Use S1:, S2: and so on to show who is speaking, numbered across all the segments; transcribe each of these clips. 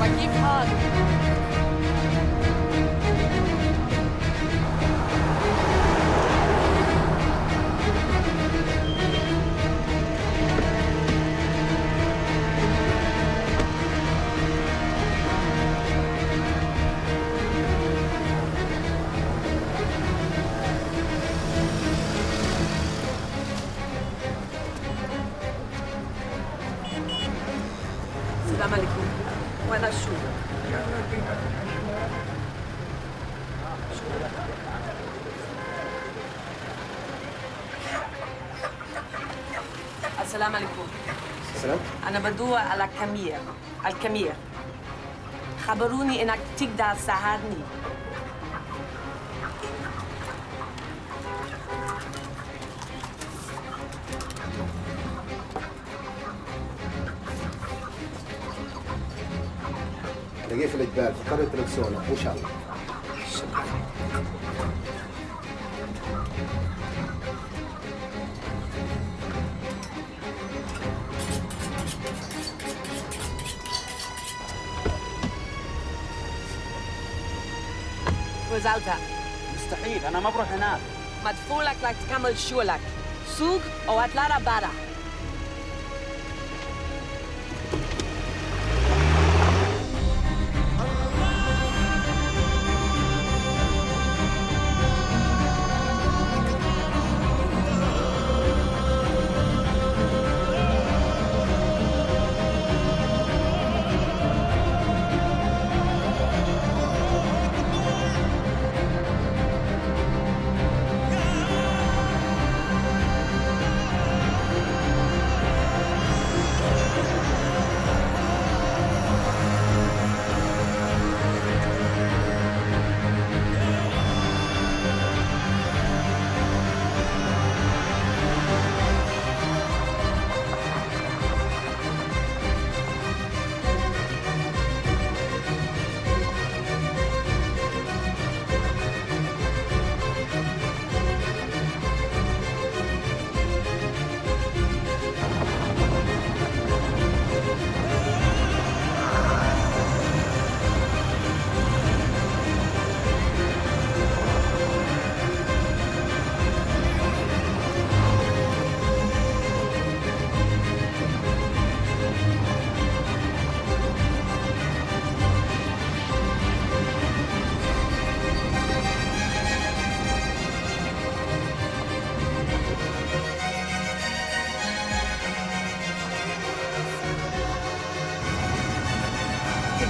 S1: كيف حالك؟ السلام عليكم. وأنا شو؟ السلام عليكم.
S2: السلام.
S1: أنا بدور على الكمير. خبروني إنك تقدر تساعدني.
S2: لقيه في الجبال في قرية تلبسونه إن شاء الله.
S1: شكرا. وزالتها
S3: مستحيل، أنا ما بروح هناك.
S1: مدفولك لك تكمل شغلك. سوق أو أطلع برا.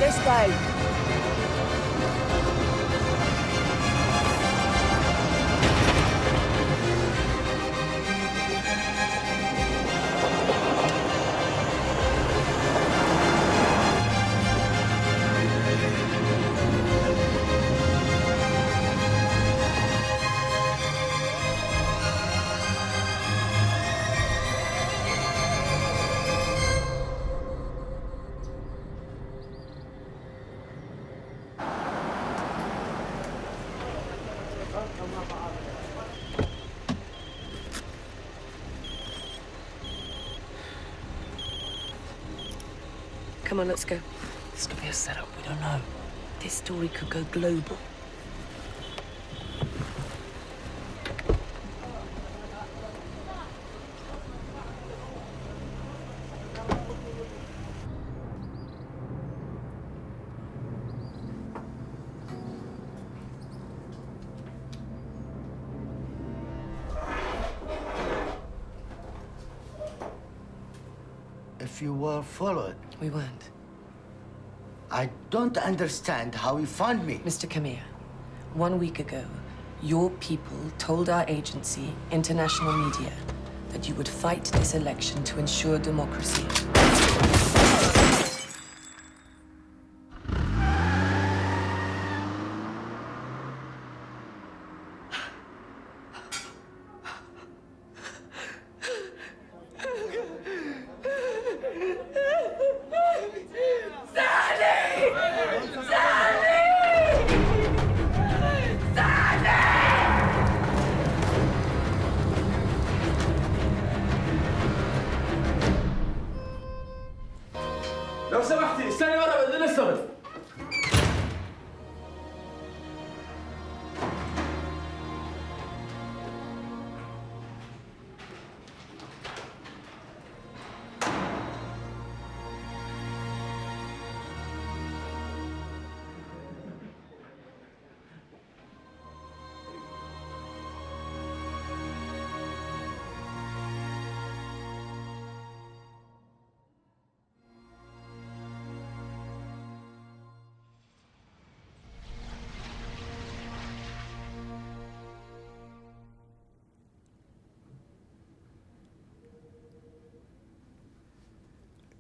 S1: This way. Come on, let's go.
S3: This could be a setup, we don't know.
S1: This story could go global.
S4: If you were followed,
S1: We weren't.
S4: I don't understand how you found me.
S1: Mr. Kamir, 1 week ago, your people told our agency, international media, that you would fight this election to ensure democracy.
S5: لو سمحتي استني ورا بدون الصبر.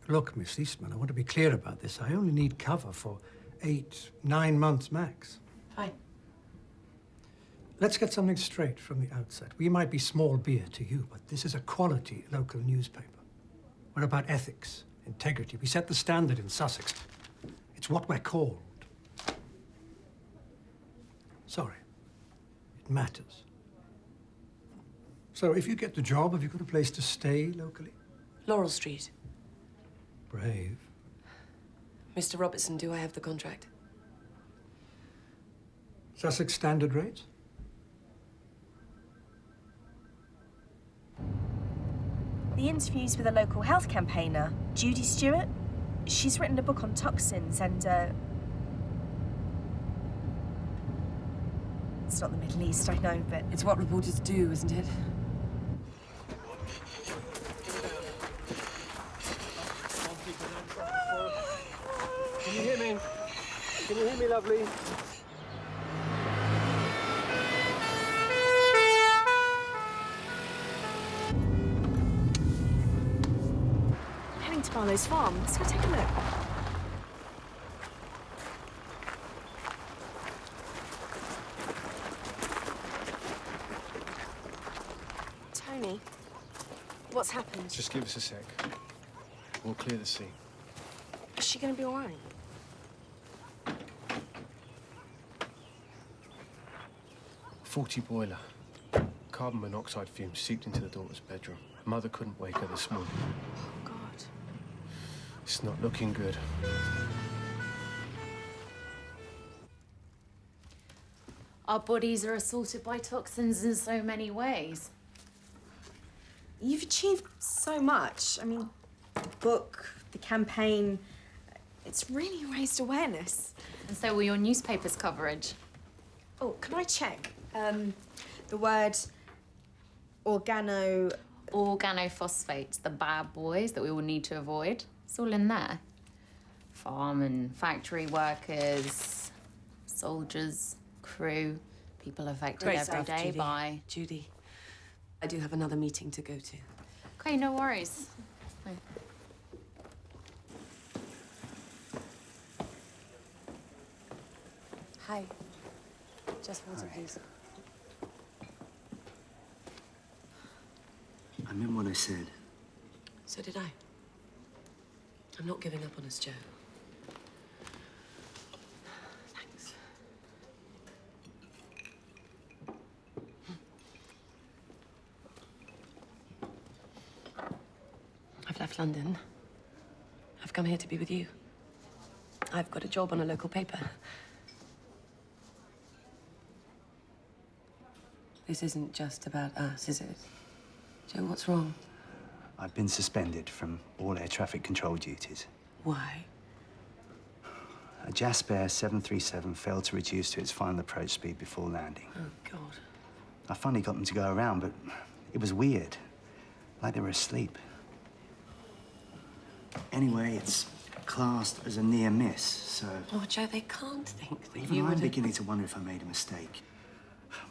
S6: Look, Miss Eastman, I want to be clear about this. I only need cover for 8, 9 months max.
S1: Fine.
S6: Let's get something straight from the outset. We might be small beer to you, but this is a quality local newspaper. We're about ethics, integrity. We set the standard in Sussex. It's what we're called. Sorry. It matters. So if you get the job, have you got a place to stay locally?
S1: Laurel Street.
S6: Brave.
S1: Mr. Robertson, do I have the contract?
S6: Sussex standard rates?
S7: The interviews with a local health campaigner, Judy Stewart. She's written a book on toxins and, It's not the Middle East, I know, but...
S1: It's what reporters do, isn't it?
S2: Can you hear me? Can you hear me, lovely?
S7: Heading to Barlow's farm. Let's go take a look. Tony, what's happened?
S2: Just give us a sec. We'll clear the scene.
S7: Is she going to be all right?
S2: Faulty boiler. Carbon monoxide fumes seeped into the daughter's bedroom. Mother couldn't wake her this morning.
S7: Oh, God.
S2: It's not looking good.
S8: Our bodies are assaulted by toxins in so many ways.
S7: You've achieved so much. I mean, the book, the campaign, it's really raised awareness.
S8: And so will your newspaper's coverage.
S7: Oh, can I check? The word
S8: Organophosphates, the bad boys that we all need to avoid. It's all in there. Farm and factory workers, soldiers, crew, people affected
S1: Great
S8: every
S1: stuff,
S8: day
S1: Judy.
S8: by...
S1: Judy, I do have another meeting to go to.
S8: Okay, no worries. Fine.
S1: Hi. Just water, please.
S4: I meant what I said.
S1: So did I. I'm not giving up on us, Joe. Thanks. I've left London. I've come here to be with you. I've got a job on a local paper. This isn't just about us, is it? Joe, what's wrong?
S9: I've been suspended from all air traffic control duties.
S1: Why?
S9: A Jasper 737 failed to reduce to its final approach speed before landing.
S1: Oh, God.
S9: I finally got them to go around, but it was weird. Like they were asleep. Anyway, it's classed as a near miss, so...
S1: Oh, Joe, they can't think that
S9: Even
S1: you
S9: I'm
S1: would...
S9: beginning to wonder if I made a mistake.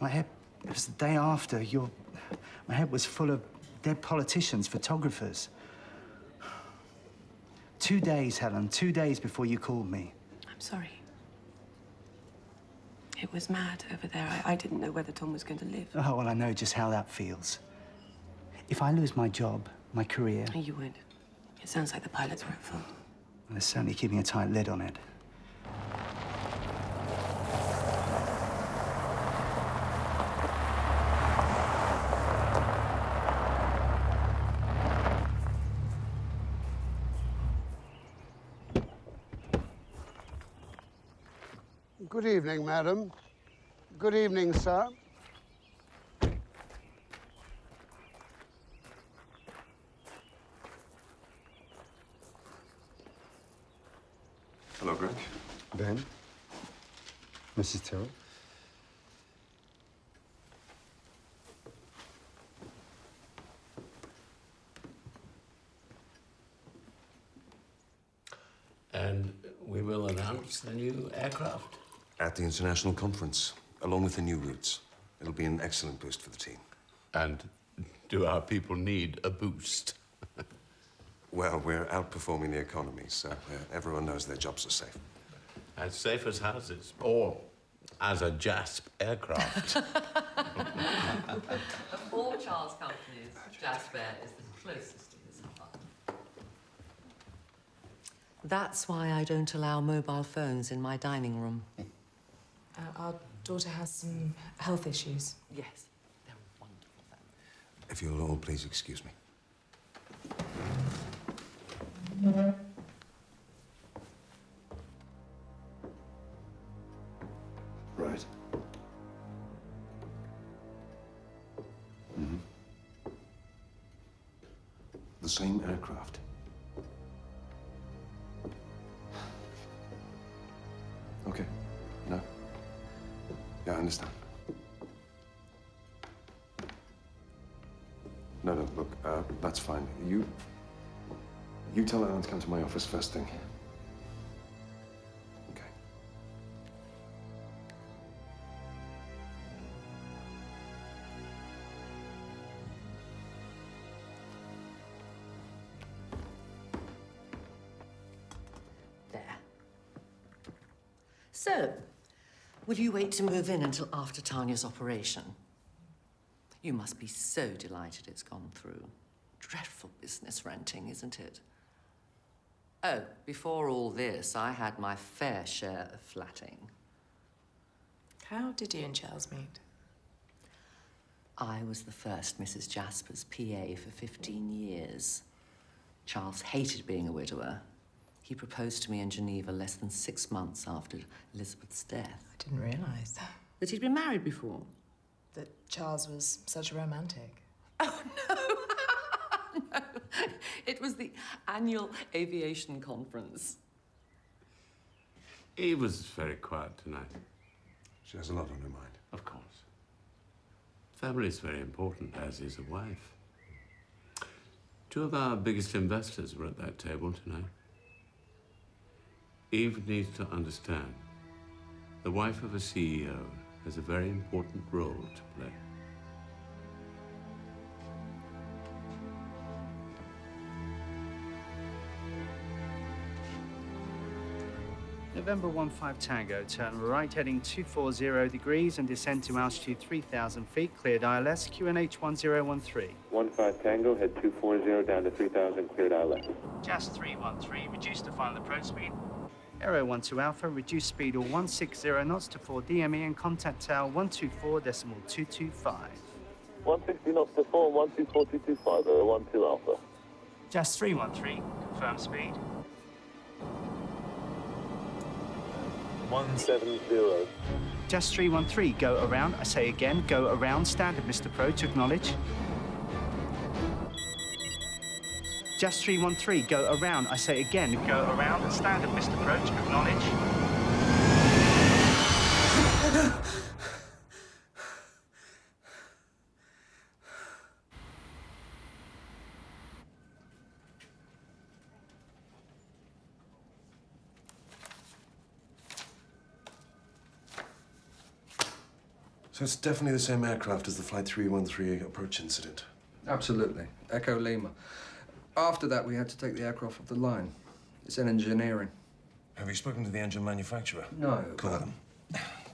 S9: My head... It was the day after your... My head was full of dead politicians, photographers. 2 days, Helen, 2 days before you called me.
S1: I'm sorry. It was mad over there. I didn't know whether Tom was going to live.
S9: Oh, well, I know just how that feels. If I lose my job, my career...
S1: No, you won't. It sounds like the pilots were at fault.
S9: Well, they're certainly keeping a tight lid on it.
S10: Good evening, madam. Good evening, sir.
S11: Hello, Greg.
S2: Ben? Mrs. Tyrrell?
S12: And we will announce the new aircraft.
S11: At the international conference, along with the new routes. It'll be an excellent boost for the team.
S12: And do our people need a boost?
S11: Well, we're outperforming the economy, so everyone knows their jobs are safe.
S12: As safe as houses, or as a Jasper aircraft.
S13: Of all Charles' companies, Jasper is the closest to his heart. That's why I don't allow mobile phones in my dining room.
S14: Our daughter has some health issues.
S13: Yes, they're wonderful family.
S11: If you'll all please excuse me. Right. Mm-hmm. The same aircraft. Okay. No. Yeah, I understand. No, look, that's fine. You tell Helen to come to my office first thing. Okay.
S13: There. So, will you wait to move in until after Tanya's operation? You must be so delighted it's gone through. Dreadful business renting, isn't it? Oh, before all this, I had my fair share of flatting.
S14: How did you and Charles meet?
S13: I was the first Mrs. Jasper's PA for 15 years. Charles hated being a widower. He proposed to me in Geneva less than 6 months after Elizabeth's death.
S14: I didn't realise
S13: That he'd been married before.
S14: that Charles was such a romantic.
S13: Oh, no. No. It was the annual Aviation conference.
S12: Eve was very quiet tonight.
S11: She has a lot on her mind.
S12: Of course. Family is very important, as is a wife. 2 of our biggest investors were at that table tonight. Eve needs to understand the wife of a CEO has a very important role to play.
S9: November 15 Tango, turn right heading 240 degrees and descend to altitude 3,000 feet, cleared ILS, QNH 1013.
S15: 15 Tango, head 240 down to 3,000, cleared ILS.
S9: JAS 313, reduce to final approach speed. Aero 12 Alpha, reduce speed all 160 knots to 4 DME and contact tower 124.225.
S15: 160 knots to 4, 124.225, 12 Alpha.
S9: JAS 313, confirm speed.
S15: 170.
S9: JAS 313, go around. I say again, go around. Standard missed approach, acknowledge. JAS 313, go around. I say again, go around. Standard missed approach, acknowledge.
S11: So it's definitely the same aircraft as the Flight 313 approach incident?
S16: Absolutely. Echo Lima. After that, we had to take the aircraft off the line. It's in engineering.
S11: Have you spoken to the engine manufacturer?
S16: No.
S11: Call them.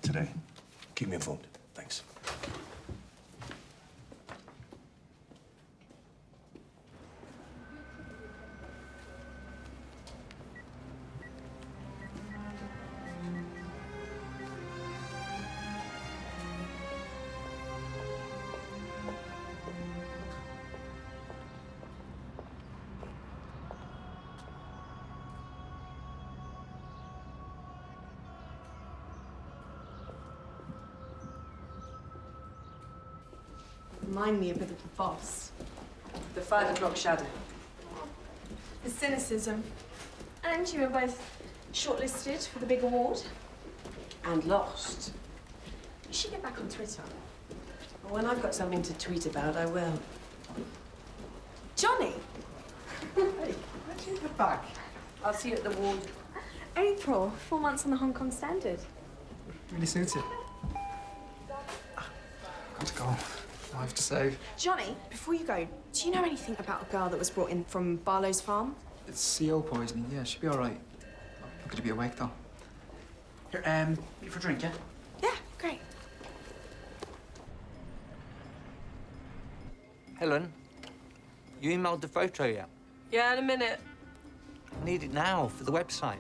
S11: Today. Keep me informed. Thanks.
S7: remind me a bit of the boss.
S1: The 5 o'clock shadow.
S7: The cynicism. And you were both shortlisted for the big award.
S1: And lost.
S7: You should get back on Twitter.
S1: Well, when I've got something to tweet about, I will.
S7: Johnny!
S6: Hey, when's you get back?
S1: I'll see you at the ward.
S7: April, 4 months on the Hong Kong Standard.
S16: Really suits it. Got to go. Life to save.
S7: Johnny, before you go, do you know anything about a girl that was brought in from Barlow's farm?
S16: It's CO poisoning. Yeah, she'll be all right. Not going to be awake though.
S3: Here, meet for a drink, yeah?
S7: Yeah, great.
S3: Helen, you emailed the photo yet?
S1: Yeah, in a minute.
S3: I need it now for the website.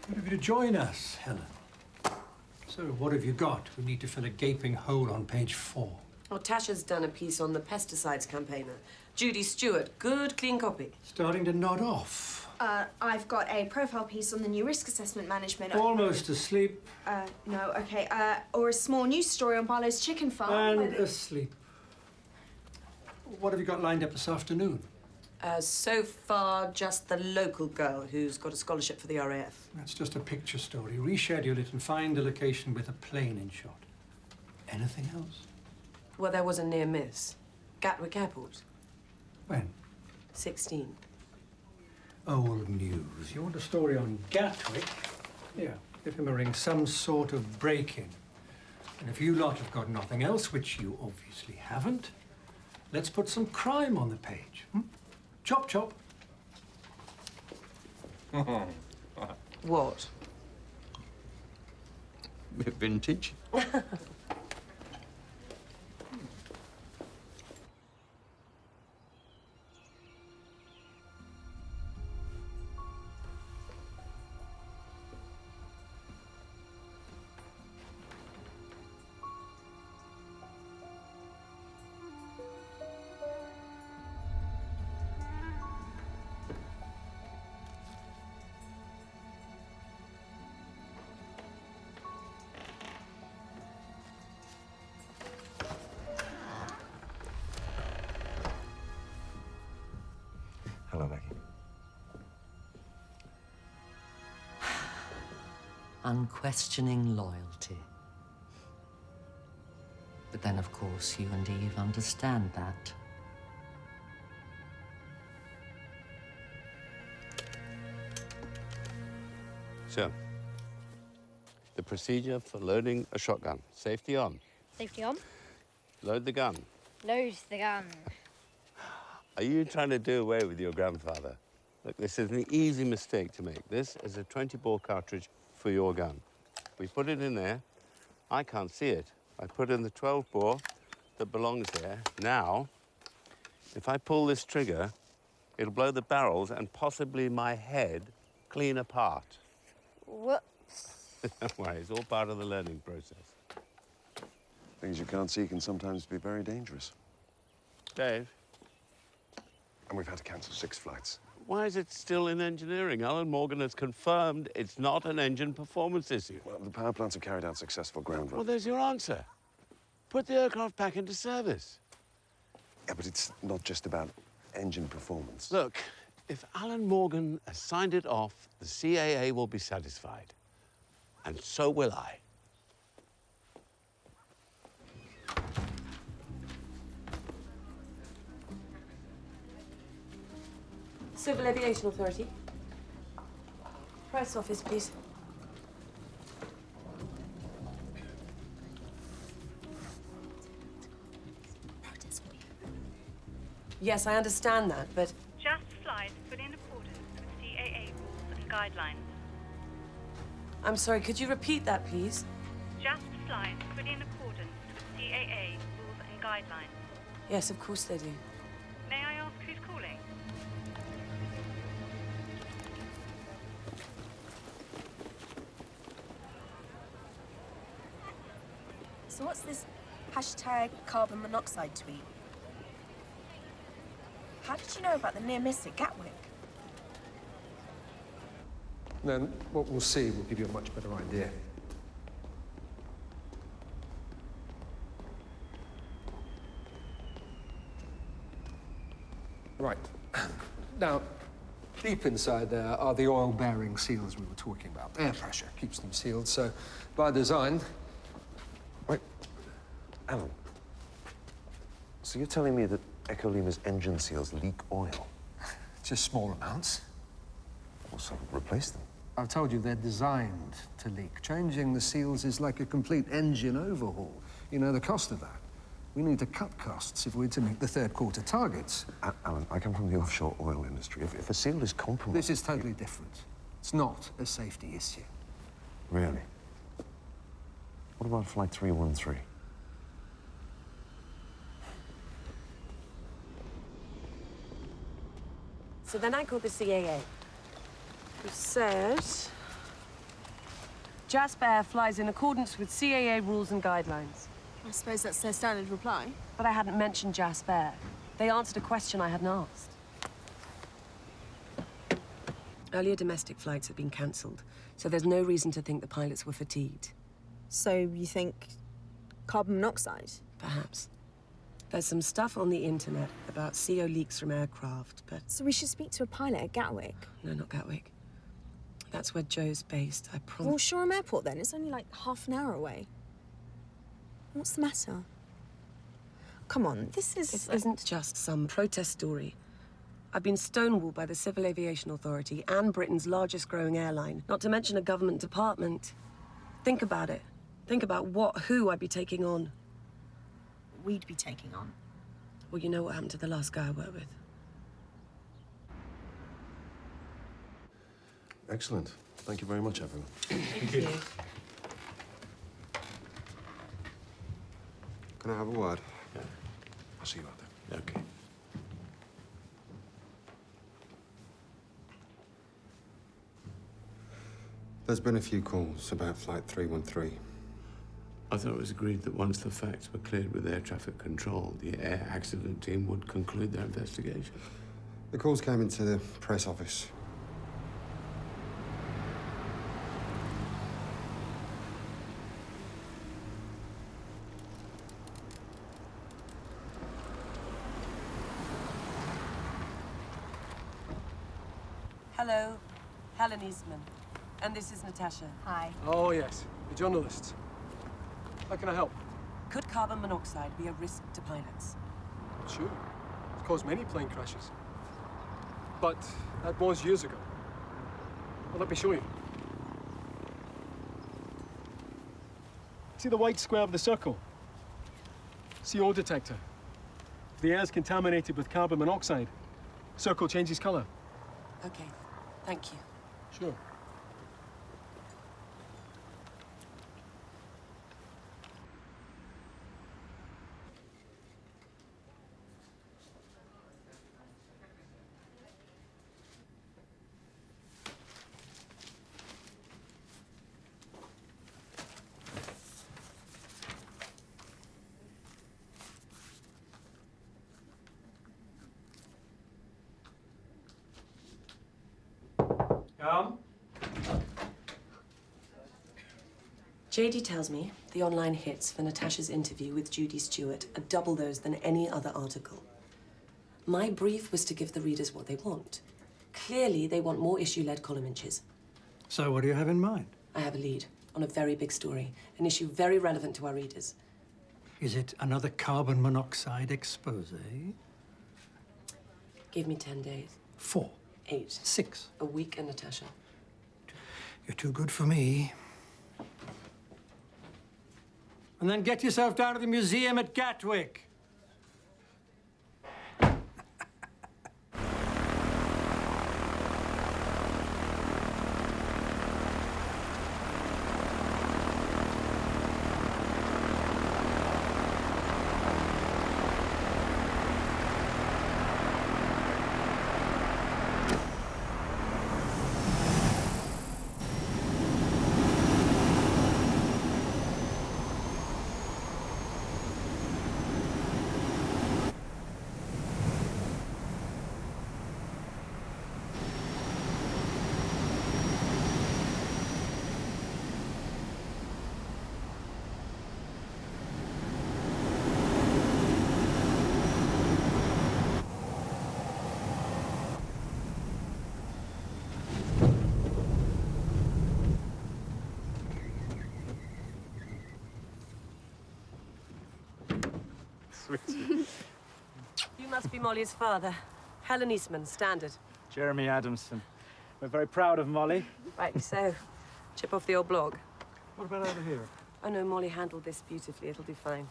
S6: Good of you to join us, Helen. So, what have you got? We need to fill a gaping hole on page 4.
S1: Oh, Tasha's done a piece on the pesticides campaigner. Judy Stewart, good, clean copy.
S6: Starting to nod off.
S7: I've got a profile piece on the new risk assessment management.
S6: Almost asleep.
S7: No, okay. Or a small news story on Barlow's chicken farm.
S6: And asleep. What have you got lined up this afternoon?
S1: So far, just the local girl who's got a scholarship for the RAF.
S6: That's just a picture story. Reschedule it and find the location with a plane in shot. Anything else?
S1: Well, there was a near miss. Gatwick Airport.
S6: When?
S1: 16.
S6: Old news. You want a story on Gatwick? Yeah, give him a ring. Some sort of break-in. And if you lot have got nothing else, which you obviously haven't, let's put some crime on the page. Chop, chop.
S1: What?
S12: Bit vintage.
S11: Hello, Maggie.
S13: Unquestioning loyalty. But then, of course, you and Eve understand that.
S12: So, the procedure for loading a shotgun. Safety on.
S17: Safety on.
S12: Load the gun.
S17: Load the gun.
S12: Are you trying to do away with your grandfather? Look, this is an easy mistake to make. This is a 20-bore cartridge for your gun. We put it in there. I can't see it. I put in the 12-bore that belongs there. Now, if I pull this trigger, it'll blow the barrels and possibly my head clean apart.
S17: Whoops.
S12: Don't worry, it's all part of the learning process.
S11: Things you can't see can sometimes be very dangerous.
S12: Dave?
S11: And we've had to cancel 6 flights.
S12: Why is it still in engineering? Alan Morgan has confirmed it's not an engine performance issue.
S11: Well, the power plants have carried out successful ground
S12: Well,
S11: runs.
S12: there's your answer. Put the aircraft back into service.
S11: Yeah, but it's not just about engine performance.
S12: Look, if Alan Morgan has signed it off, the CAA will be satisfied. And so will I.
S1: Civil Aviation Authority. Press office, please. Yes, I understand that, but...
S18: Just flies put in accordance with CAA rules and guidelines.
S1: I'm sorry, could you repeat that, please?
S18: Jasper flights fully in accordance with CAA rules and guidelines.
S1: Yes, of course they do.
S18: May I ask who's calling?
S7: So what's this hashtag carbon monoxide tweet? How did you know about the near miss at Gatwick?
S16: Then what we'll see will give you a much better idea. Right. Now, deep inside there are the oil-bearing seals we were talking about. Air pressure keeps them sealed, so by design...
S11: Wait. Alan. So you're telling me that Echo Lima's engine seals leak oil?
S16: Just small amounts.
S11: Well, so replace them.
S16: I've told you they're designed to leak. Changing the seals is like a complete engine overhaul. You know the cost of that. We need to cut costs if we're to meet the third quarter targets.
S11: Alan, I come from the offshore oil industry. If a seal is compromised...
S16: This is totally different. It's not a safety issue.
S11: Really? What about Flight 313?
S19: So then I called the CAA, who said Jasper flies in accordance with CAA rules and guidelines.
S7: I suppose that's their standard reply.
S19: But I hadn't mentioned Jasper. They answered a question I hadn't asked. Earlier domestic flights have been cancelled, so there's no reason to think the pilots were fatigued.
S7: So you think carbon monoxide?
S19: Perhaps. There's some stuff on the internet about CO leaks from aircraft, but...
S7: So we should speak to a pilot at Gatwick?
S19: No, not Gatwick. That's where Joe's based, I promise.
S7: Well, Shoreham Airport, then. It's only like half an hour away. What's the matter? Come on, this is...
S19: It isn't just some protest story. I've been stonewalled by the Civil Aviation Authority and Britain's largest growing airline, not to mention a government department. Think about it. Think about who I'd be taking on.
S7: We'd be taking on?
S19: Well, you know what happened to the last guy I worked with.
S11: Excellent. Thank you very much, everyone.
S1: Thank you.
S11: Can I have a word? Yeah. I'll see you out there. Okay.
S20: There's been a few calls about Flight 313.
S12: I thought it was agreed that once the facts were cleared with air traffic control, the air accident team would conclude their investigation.
S20: The calls came into the press office.
S19: Hello, Helen Eastman. And this is Natasha.
S7: Hi.
S2: Oh, yes. The journalists. How can I help?
S19: Could carbon monoxide be a risk to pilots?
S2: Sure. It's caused many plane crashes. But that was years ago. Well, let me show you. See the white square of the circle? CO detector. If the air is contaminated with carbon monoxide, circle changes color.
S19: Okay, thank you.
S2: Sure.
S19: JD tells me the online hits for Natasha's interview with Judy Stewart are double those than any other article. My brief was to give the readers what they want. Clearly, they want more issue-led column inches.
S6: So what do you have in mind?
S19: I have a lead on a very big story, an issue very relevant to our readers.
S6: Is it another carbon monoxide expose?
S19: Give me 10 days.
S6: 4.
S19: 8.
S6: 6.
S19: A week, and Natasha.
S6: You're too good for me. And then get yourself down to the museum at Gatwick.
S9: sweetie.
S19: You must be Molly's father. Helen Eastman, standard.
S9: Jeremy Adamson. We're very proud of Molly.
S19: Rightly so. Chip off the old blog.
S9: What about over here?
S19: Oh no, Molly handled this beautifully. It'll do fine.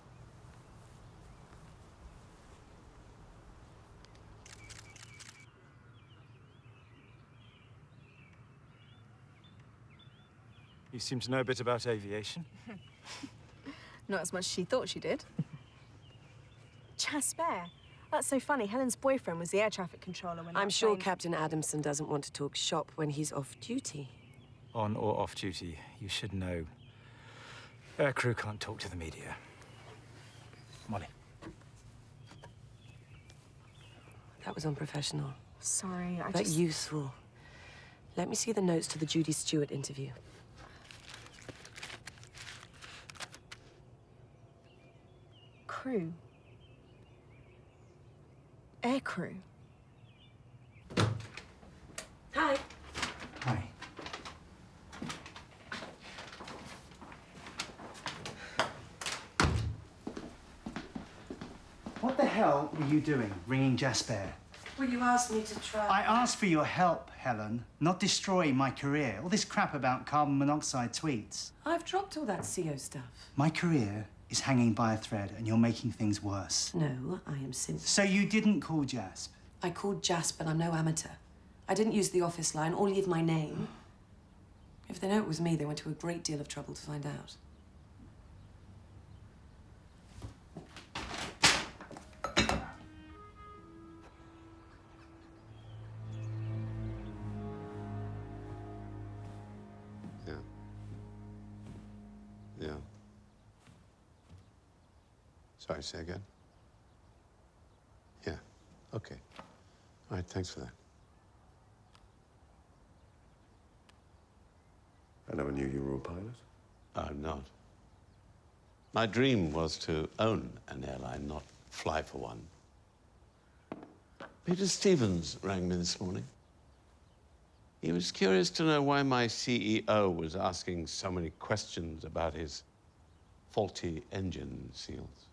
S9: You seem to know a bit about aviation.
S7: Not as much as she thought she did. Jasper. That's so funny. Helen's boyfriend was the air traffic controller when
S19: I'm
S7: that
S19: sure
S7: plane...
S19: Captain Adamson doesn't want to talk shop when he's off duty.
S9: On or off duty, you should know. Aircrew can't talk to the media. Molly.
S19: That was unprofessional.
S7: Sorry,
S19: But useful. Let me see the notes to the Judy Stewart interview.
S7: Crew. Air crew.
S19: Hi.
S9: Hi. What the hell were you doing, ringing Jasper?
S19: Well, you asked me to try.
S9: I asked for your help, Helen, not destroy my career. All this crap about carbon monoxide tweets.
S19: I've dropped all that CO stuff.
S9: My career is hanging by a thread, and you're making things worse.
S19: No, I am simply...
S9: So you didn't call Jasper?
S19: I called Jasper, and I'm no amateur. I didn't use the office line or leave my name. If they know it was me, they went to a great deal of trouble to find out.
S12: Yeah. Yeah. Sorry, say again? Yeah. Okay. All right, thanks for that.
S11: I never knew you were a pilot.
S12: I'm not. My dream was to own an airline, not fly for one. Peter Stevens rang me this morning. He was curious to know why my CEO was asking so many questions about his faulty engine seals.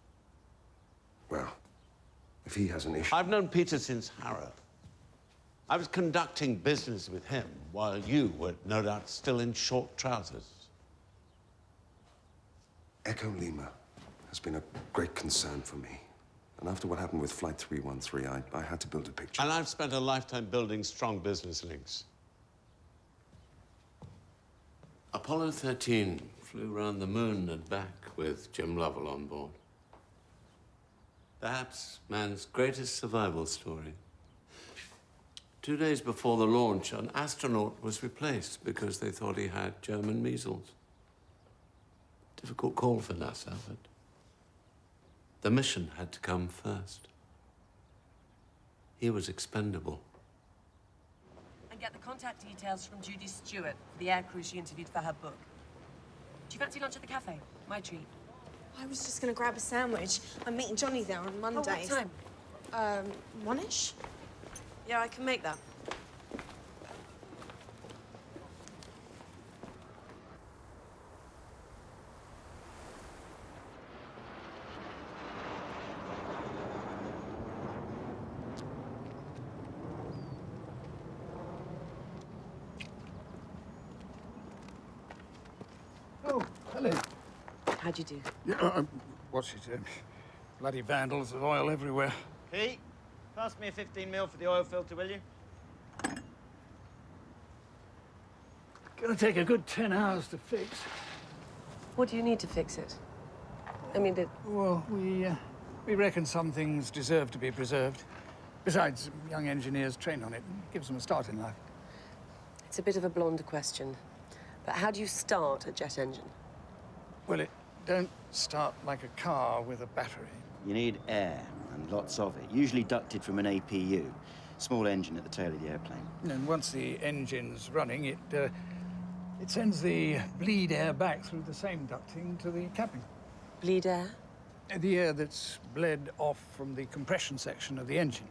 S11: Well, if he has an issue...
S12: I've known Peter since Harrow. I was conducting business with him while you were no doubt still in short trousers.
S11: Echo Lima has been a great concern for me. And after what happened with Flight 313, I had to build a picture.
S12: And I've spent a lifetime building strong business links. Apollo 13 flew around the moon and back with Jim Lovell on board. Perhaps man's greatest survival story. 2 days before the launch, an astronaut was replaced because they thought he had German measles. Difficult call for NASA, but the mission had to come first. He was expendable.
S19: And get the contact details from Judy Stewart, the aircrew she interviewed for her book. Do you fancy lunch at the cafe? My treat.
S7: I was just going to grab a sandwich. I'm meeting Johnny there on Monday.
S19: Oh, what time?
S7: 1-ish?
S19: Yeah, I can make that.
S21: Oh, Helen.
S19: How'd you do?
S21: Yeah, what's it? Bloody vandals of oil everywhere.
S22: Pete, pass me a 15mm for the oil filter, will you?
S21: Gonna take a good 10 hours to fix.
S19: What do you need to fix it? I mean,
S21: Well, we reckon some things deserve to be preserved. Besides, young engineers train on it. Gives them a start in life.
S19: It's a bit of a blonde question. But how do you start a jet engine?
S21: Well, it don't start like a car with a battery.
S22: You need air, and lots of it, usually ducted from an APU. Small engine at the tail of the airplane.
S21: And once the engine's running, it sends the bleed air back through the same ducting to the cabin.
S19: Bleed air?
S21: The air that's bled off from the compression section of the engine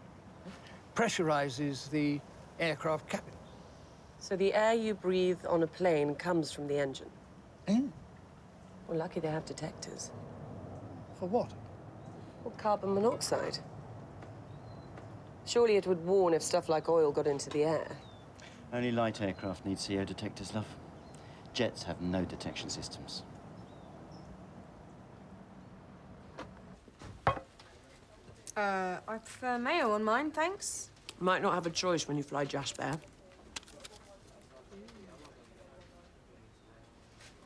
S21: pressurizes the aircraft cabin.
S19: So the air you breathe on a plane comes from the engine?
S21: Eh?
S19: Well, lucky they have detectors.
S21: For what?
S19: Or carbon monoxide. Surely it would warn if stuff like oil got into the air.
S22: Only light aircraft need CO detectors, love. Jets have no detection systems.
S7: I prefer mayo on mine, thanks.
S19: Might not have a choice when you fly Jasper.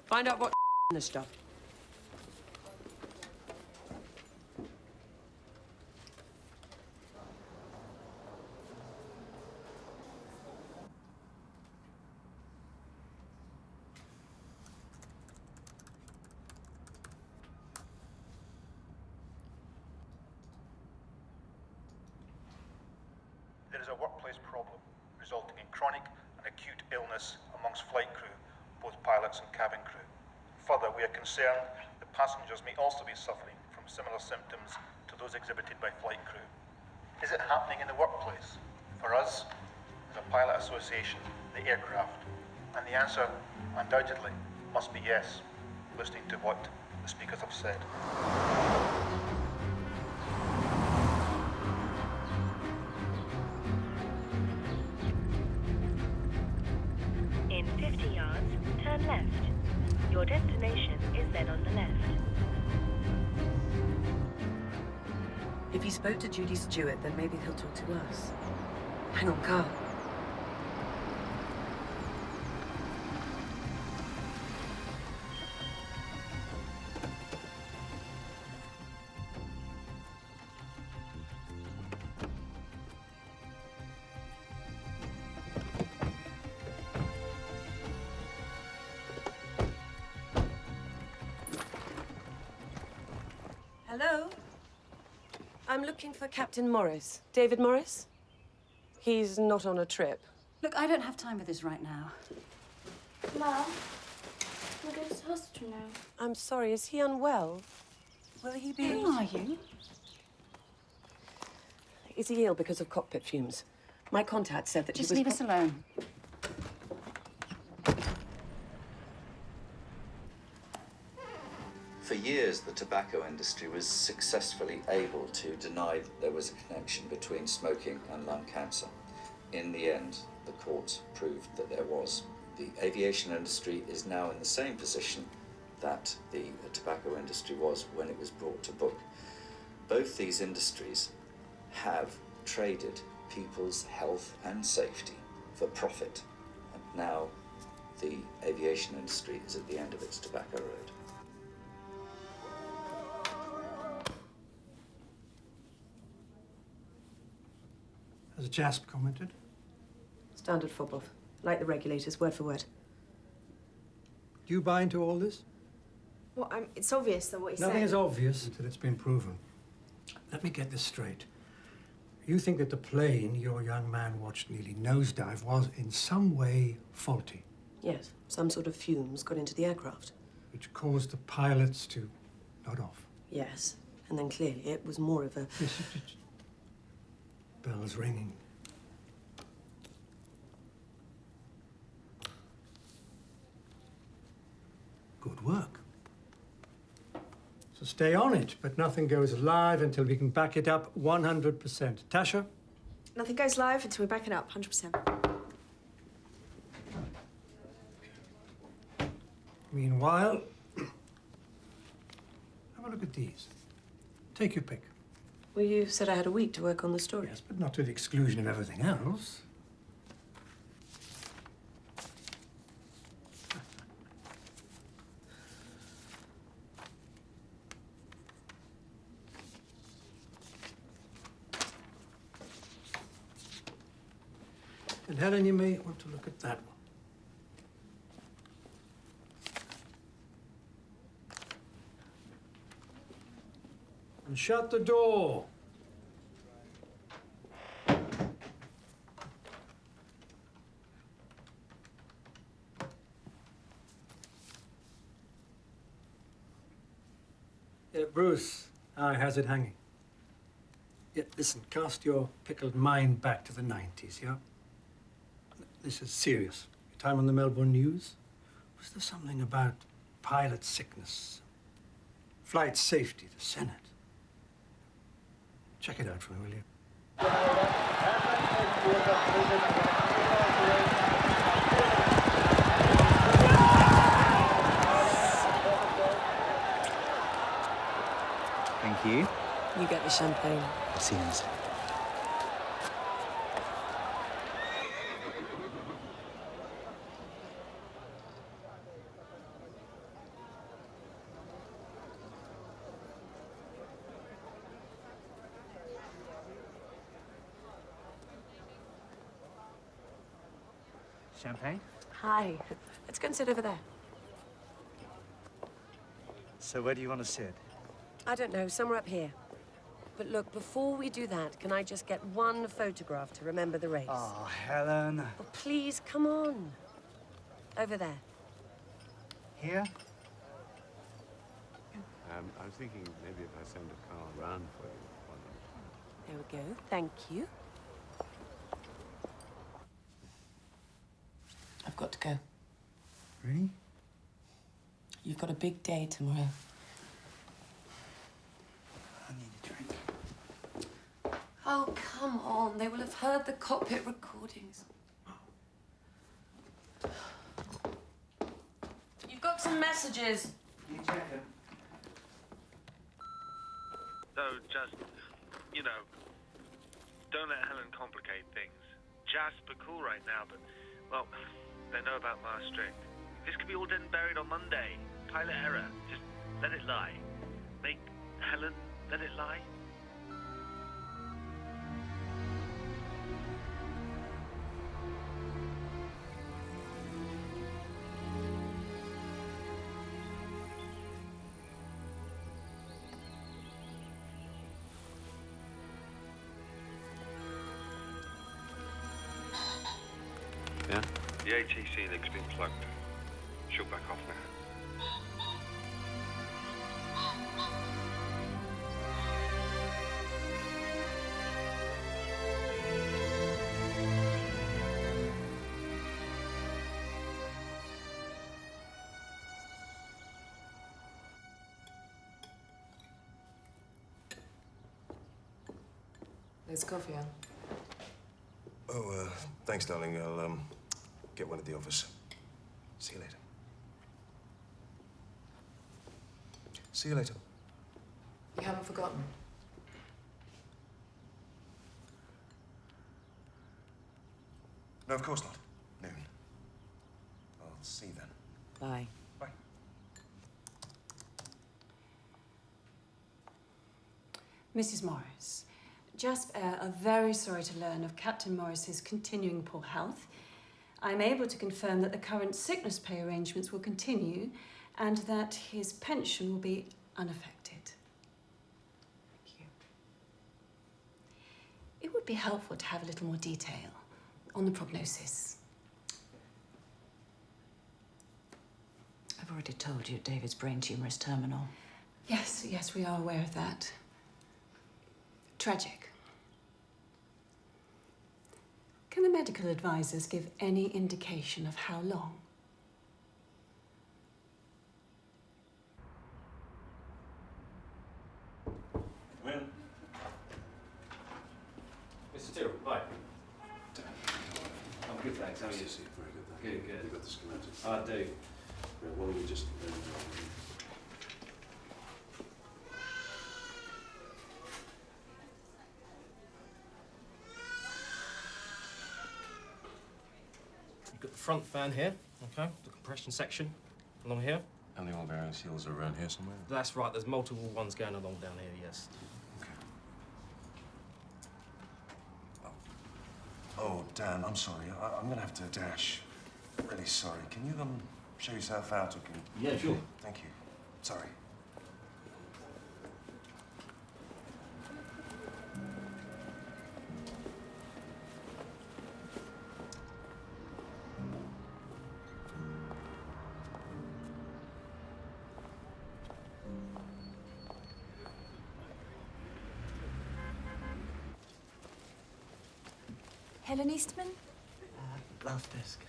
S19: Find out what this stuff.
S5: There is a workplace problem resulting in chronic and acute illness amongst flight crew, both pilots and cabin crew. Further, we are concerned that passengers may also be suffering from similar symptoms to those exhibited by flight crew. Is it happening in the workplace? For us, as a pilot association, the aircraft. And the answer, undoubtedly, must be yes, listening to what the speakers have said.
S18: In 50 yards, turn left. Your destination is then on the left.
S19: If he spoke to Judy Stewart, then maybe he'll talk to us. Hang on, Carl. Hello? I'm looking for Captain Morris. David Morris? He's not on a trip.
S8: Look, I don't have time for this right now.
S17: Mum, we'll go to the hospital now.
S19: I'm sorry, is he unwell? Will he be...
S8: Who are you?
S19: Is he ill because of cockpit fumes? My contact said that
S8: Just
S19: he was...
S8: leave us alone.
S23: For years, the tobacco industry was successfully able to deny that there was a connection between smoking and lung cancer. In the end, the courts proved that there was. The aviation industry is now in the same position that the tobacco industry was when it was brought to book. Both these industries have traded people's health and safety for profit. And now the aviation industry is at the end of its tobacco road.
S6: Has Jasper commented?
S19: Standard fob-off. Like the regulators, word for word.
S6: Do you buy into all this?
S7: Well, it's obvious that what he's
S6: Nothing
S7: saying...
S6: is obvious until it's been proven. Let me get this straight. You think that the plane your young man watched nearly nosedive was in some way faulty?
S19: Yes, some sort of fumes got into the aircraft.
S6: Which caused the pilots to nod off?
S19: Yes, and then clearly it was more of a...
S6: Bell's ringing. Good work. So stay on it, but nothing goes live until we can back it up 100%. Tasha?
S7: Nothing goes live until we back it up, 100%.
S6: Meanwhile, have a look at these. Take your pick.
S19: Well, you said I had a week to work on the story.
S6: Yes, but not to the exclusion of everything else. And Helen, you may want to look at that one. And shut the door. Bruce, how has it hanging? Yeah, listen, cast your pickled mind back to the 90s, yeah? This is serious. Your time on the Melbourne News? Was there something about pilot sickness? Flight safety, the Senate? Check it out for me, will you?
S3: Thank you.
S19: You get the champagne.
S3: See you in a sec.
S9: Champagne?
S19: Hi. Let's go and sit over there.
S9: So where do you want to sit?
S19: I don't know, somewhere up here. But look, before we do that, can I just get one photograph to remember the race?
S9: Oh, Helen.
S19: Oh, please, come on. Over there.
S9: Here?
S12: I was thinking maybe if I send a car around for you. Why not?
S19: There we go. Thank you. I've got to go.
S9: Really?
S19: You've got a big day tomorrow.
S9: I need a drink.
S19: Oh, come on. They will have heard the cockpit recordings. You've got some messages.
S9: You check them.
S4: So just, you know, don't let Helen complicate things. Jasper cool right now, but, well, they know about Maastricht. This could be all dead and buried on Monday. Pilot error. Just let it lie. Make Helen let it lie.
S12: Yeah?
S10: The ATC link's been plugged. She'll back off now.
S1: There's coffee on.
S11: Oh, thanks, darling. I'll, get one at the office. See you later. See you later.
S1: You haven't forgotten?
S11: No, of course not. Noon. I'll see you then.
S19: Bye.
S11: Bye.
S8: Mrs. Morris, Jasper are very sorry to learn of Captain Morris's continuing poor health. I'm able to confirm that the current sickness pay arrangements will continue and that his pension will be unaffected. Thank you. It would be helpful to have a little more detail on the prognosis.
S14: I've already told you David's brain tumour is terminal.
S8: Yes, yes, we are aware of that. Tragic. Can the medical advisors give any indication of how long?
S24: Come in. Mr. Tyrrell, hi. I'm good, thanks. How are you?
S11: Very good, thank you.
S24: Good, good.
S11: You got the schematics?
S24: I do.
S11: Right, why don't we just...
S24: You've got the front fan here, okay? The compression section along here.
S11: And the oil bearing seals are around here somewhere?
S24: That's right, there's multiple ones going along down here, yes.
S11: Oh, Dan, I'm sorry. I'm gonna have to dash. Really sorry. Can you, show yourself out, or can...
S24: Yeah, sure.
S11: Thank you. Sorry.
S25: Helen Eastman?
S9: Last desk.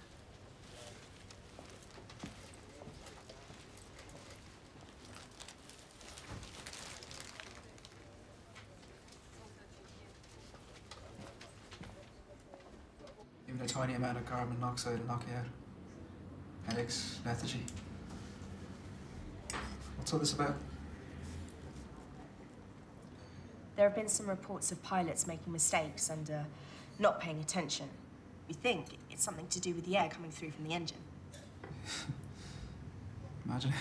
S13: Even a tiny amount of carbon monoxide will knock you out. Headaches, lethargy. What's all this about?
S7: There have been some reports of pilots making mistakes and not paying attention. We think it's something to do with the air coming through from the engine.
S13: Imagine.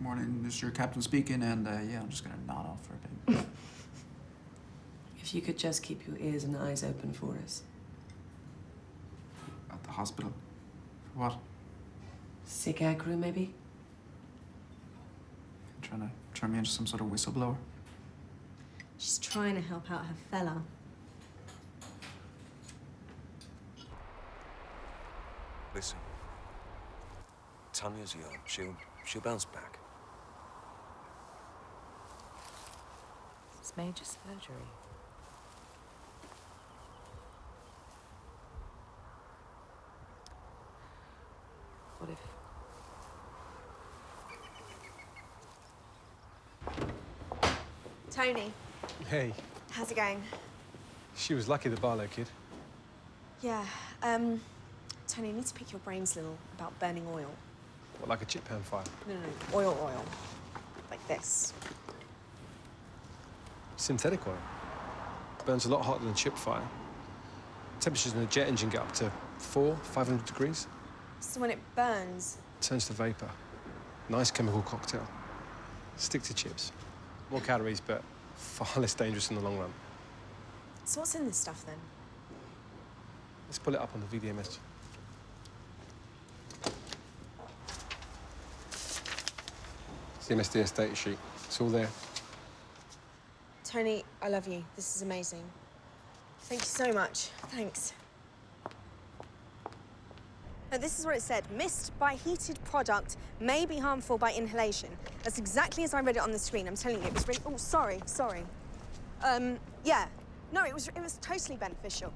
S13: Morning, this is your captain speaking, and yeah, I'm just gonna nod off for a bit.
S19: If you could just keep your ears and eyes open for us.
S13: At the hospital. For what?
S19: Sick aircrew, maybe?
S13: Trying to turn me into some sort of whistleblower?
S7: She's trying to help out her fella.
S11: Listen. Tanya's young. She'll bounce back.
S14: It's major surgery. What if...
S7: Tony,
S2: Hey,
S7: how's it going?
S2: she was lucky, the Barlow kid.
S7: Yeah, Tony, I need to pick your brains a little about burning oil.
S2: What, like a chip pan fire?
S7: No, oil. Like this.
S2: Synthetic oil. Burns a lot hotter than chip fire. Temperatures in a jet engine get up to 500 degrees.
S7: So when it burns,
S2: Turns to vapor. Nice chemical cocktail. Stick to chips. More calories, but far less dangerous in the long run.
S7: so what's in this stuff then?
S2: Let's pull it up on the VDMS. It's the MSDS data sheet. It's all there.
S7: Tony, I love you. This is amazing. Thank you so much. Thanks. Now, this is what it said. Mist by heated product may be harmful by inhalation. That's exactly as I read it on the screen. I'm telling you, it was really... Oh, sorry. Yeah. No, it was totally beneficial.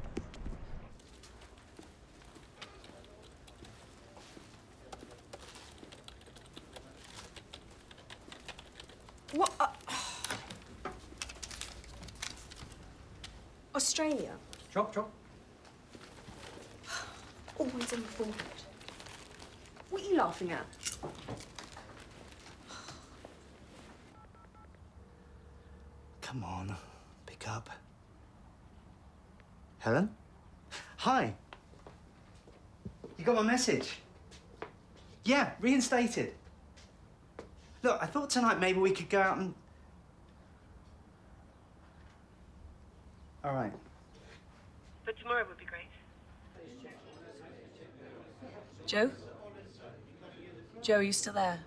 S7: What? Australia?
S6: Chop.
S7: Always on the forehead. What are you laughing at?
S3: Come on, pick up. Helen? Hi. You got my message? Yeah, reinstated. Look, I thought tonight maybe we could go out and... All right.
S18: But tomorrow would be great.
S1: Joe? Joe, are you still there?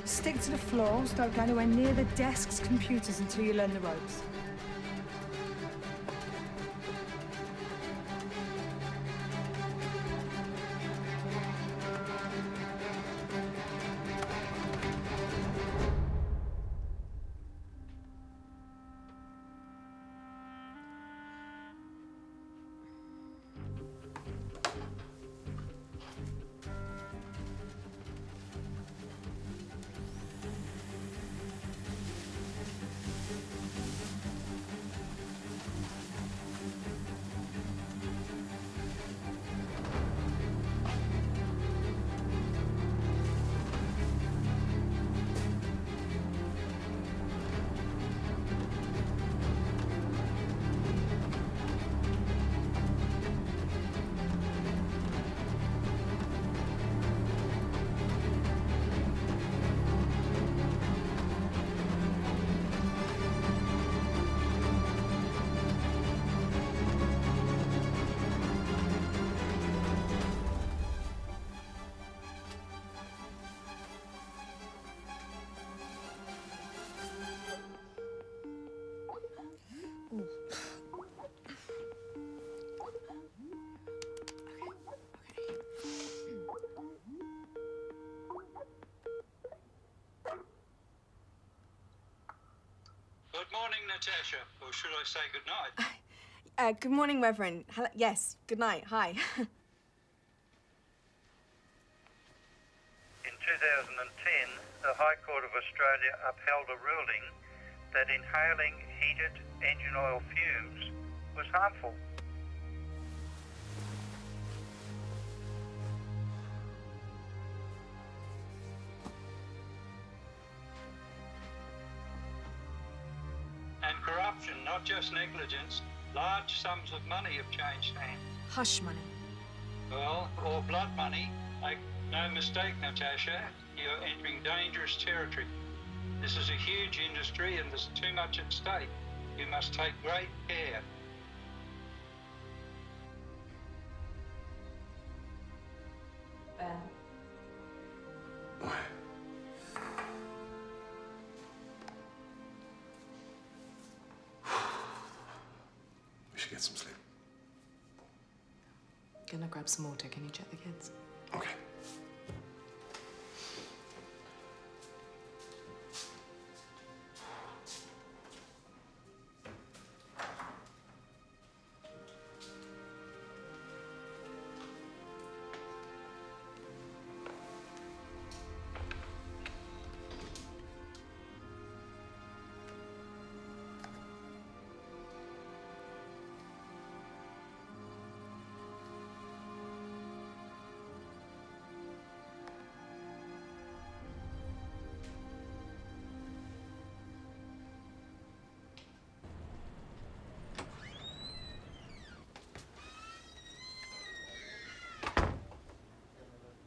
S15: Stick to the floors, don't go anywhere near the desks, computers until you learn the ropes.
S16: morning, Natasha. Or should I say good night?
S7: Good morning, Reverend. Hello. Yes, good night. Hi.
S20: In 2010, the High Court of Australia upheld a ruling that inhaling heated engine oil fumes was harmful.
S16: And corruption, not just negligence. Large sums of money have changed hands.
S7: Hush money.
S16: Well, or blood money. Make no mistake, Natasha, you're entering dangerous territory. This is a huge industry and there's too much at stake. You must take great care.
S19: Ben.
S11: We should get some sleep.
S14: Gonna grab some water. Can you check the kids?
S11: Okay.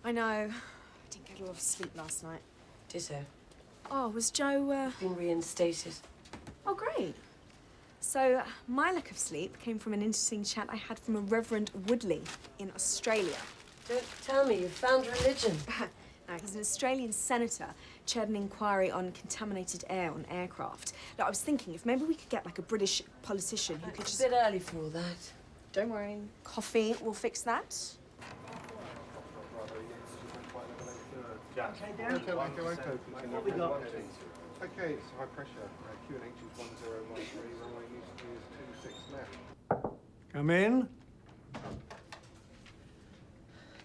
S7: I know. I didn't get a lot of sleep last night.
S19: Ditto.
S7: Oh, was Joe,
S19: Been reinstated.
S7: Oh, great. So, my lack of sleep came from an interesting chat I had from a Reverend Woodley in Australia.
S19: Don't tell me you found religion.
S7: No, he's an Australian senator, chaired an inquiry on contaminated air on aircraft. Look, I was thinking if maybe we could get like a British politician who could just...
S19: It's a bit early for all that.
S7: Don't worry. Coffee will fix that.
S5: Okay, what we got? Okay, it's high pressure. QNH is 1013, runway is 26 left.
S6: Come in.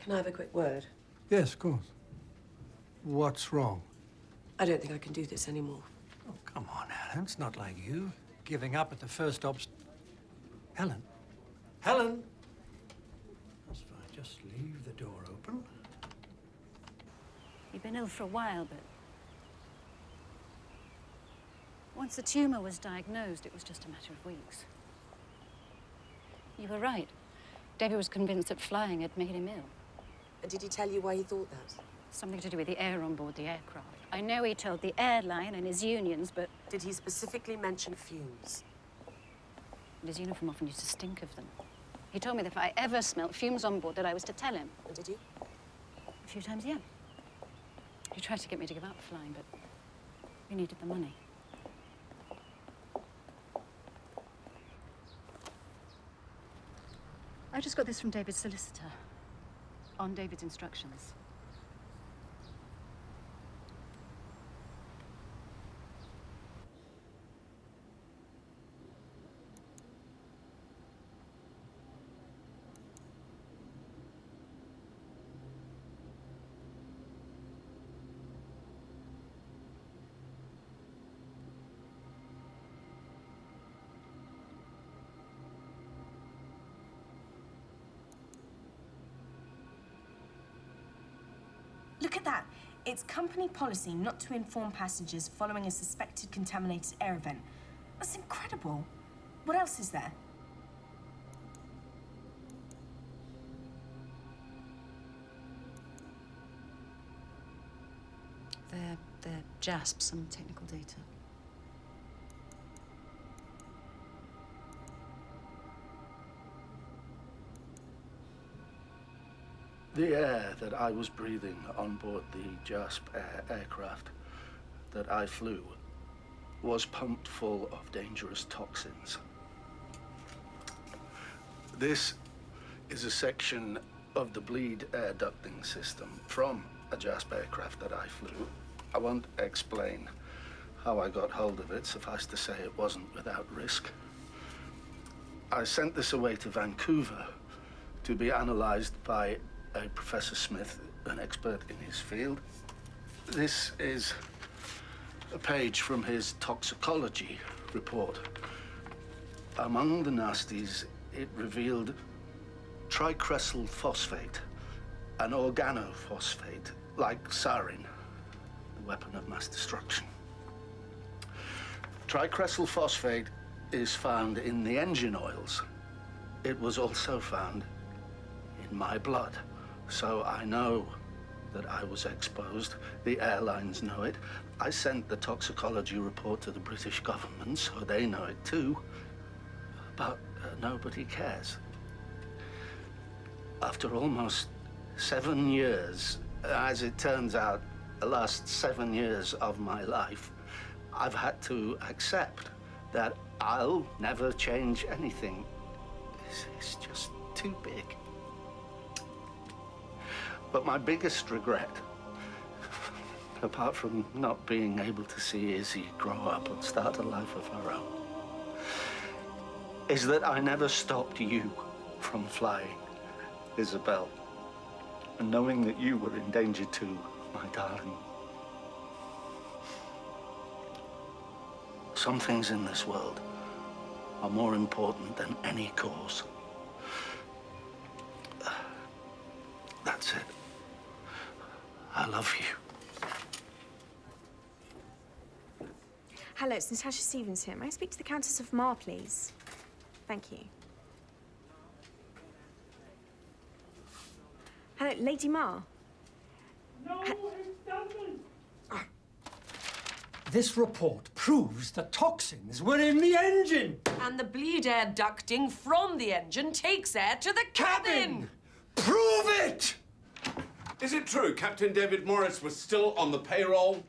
S19: Can I have a quick word?
S6: Yes, of course. What's wrong?
S19: I don't think I can do this anymore.
S6: Oh, come on, Helen. It's not like you. Giving up at the first Helen? Helen! That's fine. Just leave the door open.
S21: You've been ill for a while, but once the tumour was diagnosed, it was just a matter of weeks. You were right. David was convinced that flying had made him ill.
S19: And did he tell you why he thought that?
S21: Something to do with the air on board the aircraft. I know he told the airline and his unions, but...
S19: Did he specifically mention fumes?
S21: His uniform often used to stink of them. He told me that if I ever smelt fumes on board, that I was to tell him.
S19: And did you?
S21: A few times, yeah. He tried to get me to give up flying, but we needed the money. I just got this from David's solicitor, on David's instructions.
S7: Look at that. It's company policy not to inform passengers following a suspected contaminated air event. That's incredible. What else is there?
S14: They're Jasper, some technical data.
S22: The air that I was breathing on board the Jasper aircraft that I flew was pumped full of dangerous toxins. This is a section of the bleed air ducting system from a Jasper aircraft that I flew. I won't explain how I got hold of it. Suffice to say, it wasn't without risk. I sent this away to Vancouver to be analysed by a Professor Smith, an expert in his field. This is a page from his toxicology report. Among the nasties, it revealed tricresyl phosphate, an organophosphate, like sarin, the weapon of mass destruction. Tricresyl phosphate is found in the engine oils. It was also found in my blood, so I know that I was exposed. The airlines know it. I sent the toxicology report to the British government, so they know it too. But nobody cares. After almost 7 years, as it turns out, the last 7 years of my life, I've had to accept that I'll never change anything. It's just too big. But my biggest regret, apart from not being able to see Izzy grow up and start a life of her own, is that I never stopped you from flying, Isabel. And knowing that you were in danger too, my darling. Some things in this world are more important than any cause. That's it. I love you.
S7: Hello, it's Natasha Stevens here. May I speak to the Countess of Mar, please? Thank you. Hello, Lady Mar.
S6: No, it doesn't. This report proves the toxins were in the engine.
S19: And the bleed air ducting from the engine takes air to the cabin.
S6: Prove it!
S4: Is it true Captain David Morris was still on the payroll?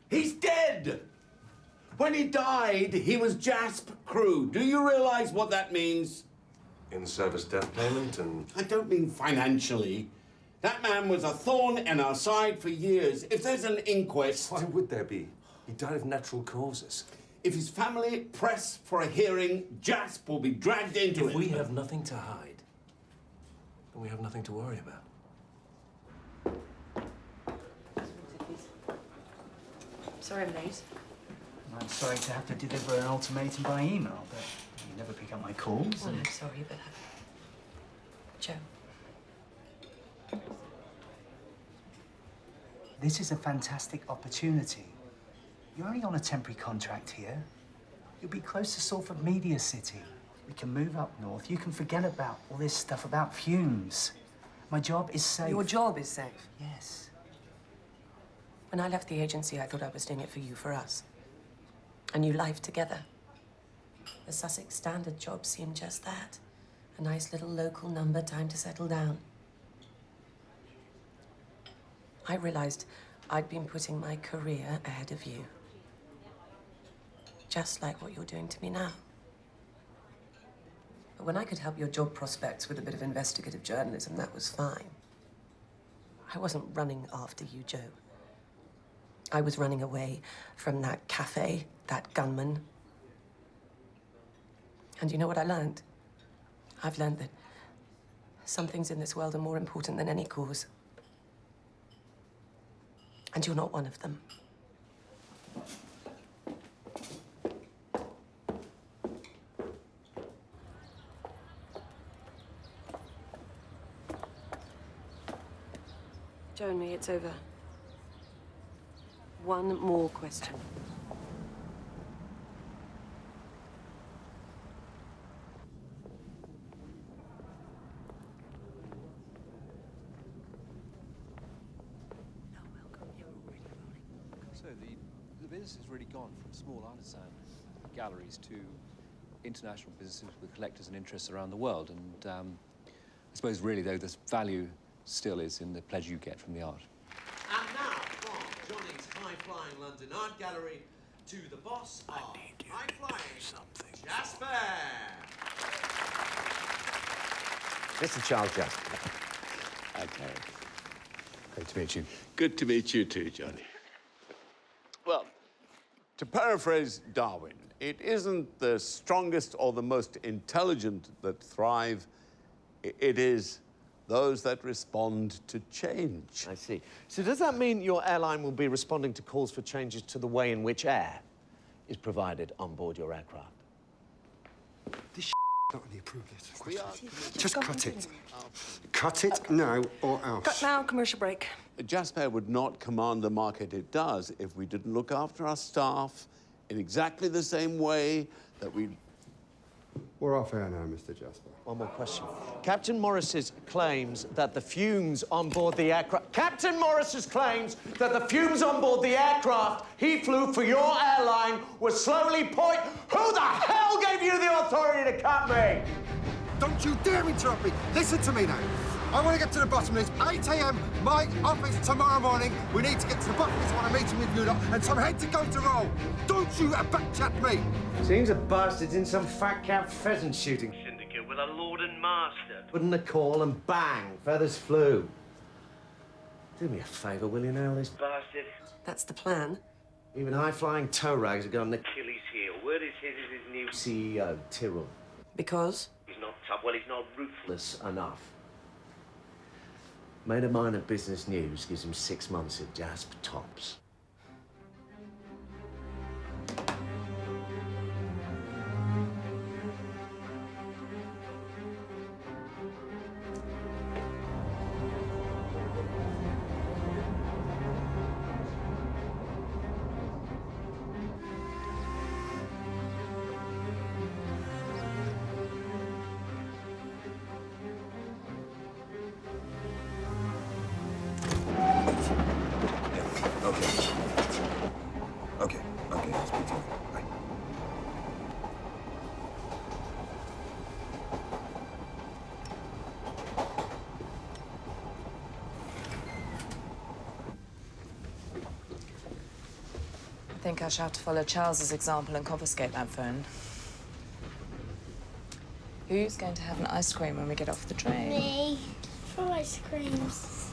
S4: He's dead! When he died, he was Jasper crew. Do you realize what that means?
S11: In-service death payment and...
S4: I don't mean financially. That man was a thorn in our side for years. If there's an inquest...
S11: Why would there be? He died of natural causes.
S4: If his family press for a hearing, Jasper will be dragged into it.
S11: If we have nothing to hide, then we have nothing to worry about.
S19: Sorry I'm late.
S3: I'm sorry to have to deliver an ultimatum by email, but you never pick up my calls.
S19: Well, I'm sorry, but... Joe.
S3: This is a fantastic opportunity. You're only on a temporary contract here. You'll be close to Salford Media City. We can move up north. You can forget about all this stuff about fumes. My job is safe.
S19: Your job is safe?
S3: Yes.
S19: When I left the agency, I thought I was doing it for you, for us. A new life together. The Sussex Standard job seemed just that. A nice little local number, time to settle down. I realized I'd been putting my career ahead of you. Just like what you're doing to me now. But when I could help your job prospects with a bit of investigative journalism, that was fine. I wasn't running after you, Joe. I was running away from that cafe, that gunman. And you know what I learned? I've learned that some things in this world are more important than any cause. And you're not one of them. Joe and me, it's over. One more question.
S12: So the business has really gone from small artisan galleries to international businesses with collectors and interests around the world. And I suppose really, though, the value still is in the pleasure you get from the art.
S17: And now, from Johnny's high-flying London Art Gallery to the boss of high-flying Jasper.
S11: Mr. Charles Jasper.
S4: Okay.
S12: Great to meet you.
S4: Good to meet you too, Johnny. Well, To paraphrase Darwin, it isn't the strongest or the most intelligent that thrive. It is those that respond to change.
S17: I see. So does that mean your airline will be responding to calls for changes to the way in which air is provided on board your aircraft?
S8: This not on the approved list. Just cut it. Cut it now or else.
S1: Cut now, commercial break.
S4: Jasper would not command the market it does if we didn't look after our staff in exactly the same way that we...
S8: We're off air now, Mr. Jasper.
S17: One more question. Captain Morris's claims that the fumes on board the aircraft... Captain Morris's claims that the fumes on board the aircraft he flew for your airline were slowly Who the hell gave you the authority to cut me?
S8: Don't you dare interrupt me. Listen to me now. I want to get to the bottom of this. 8 a.m. my office tomorrow morning. We need to get to the bottom of this. I want a meeting with you lot and some heads are going to roll. Don't you backchat me.
S17: Seems a bastard's in some fat cat pheasant shooting
S20: Syndicate with a lord and master.
S17: Putting the call and bang, feathers flew. Do me a favour, will you now, this
S20: Bastard.
S19: That's the plan.
S17: Even high-flying toe rags have got an Achilles heel. Word is his new CEO, Tyrrell.
S19: Because?
S17: He's not tough. Well, he's not ruthless enough. Made a minor business news gives him 6 months at Jasper tops.
S11: Okay, I'll speak to you. Bye.
S14: I think I shall have to follow Charles's example and confiscate that phone. Who's going to have an ice cream when we get off the train?
S10: Me. 4 ice creams.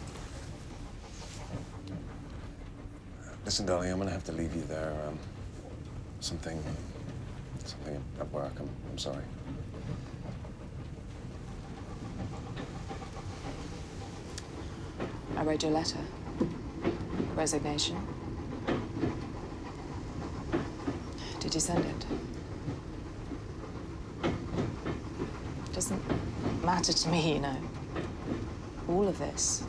S11: Listen, darling, I'm gonna have to leave you there. Something at work. I'm sorry.
S14: I read your letter. Resignation. Did you send it? Doesn't matter to me, you know. All of this.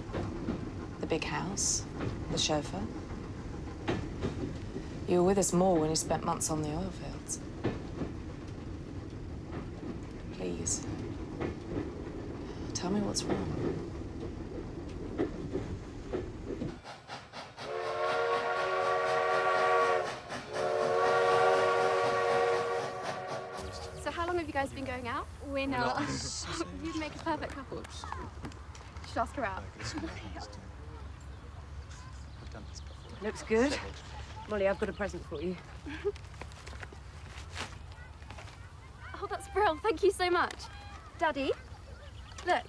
S14: The big house, the chauffeur. You were with us more when you spent months on the oil fields. Please, tell me what's wrong.
S23: So how long have you guys been going out? We're not. You'd make a perfect couple. Should ask her out.
S24: Looks good. Molly, I've got a present for you.
S23: Oh, that's brilliant. Thank you so much. Daddy, look.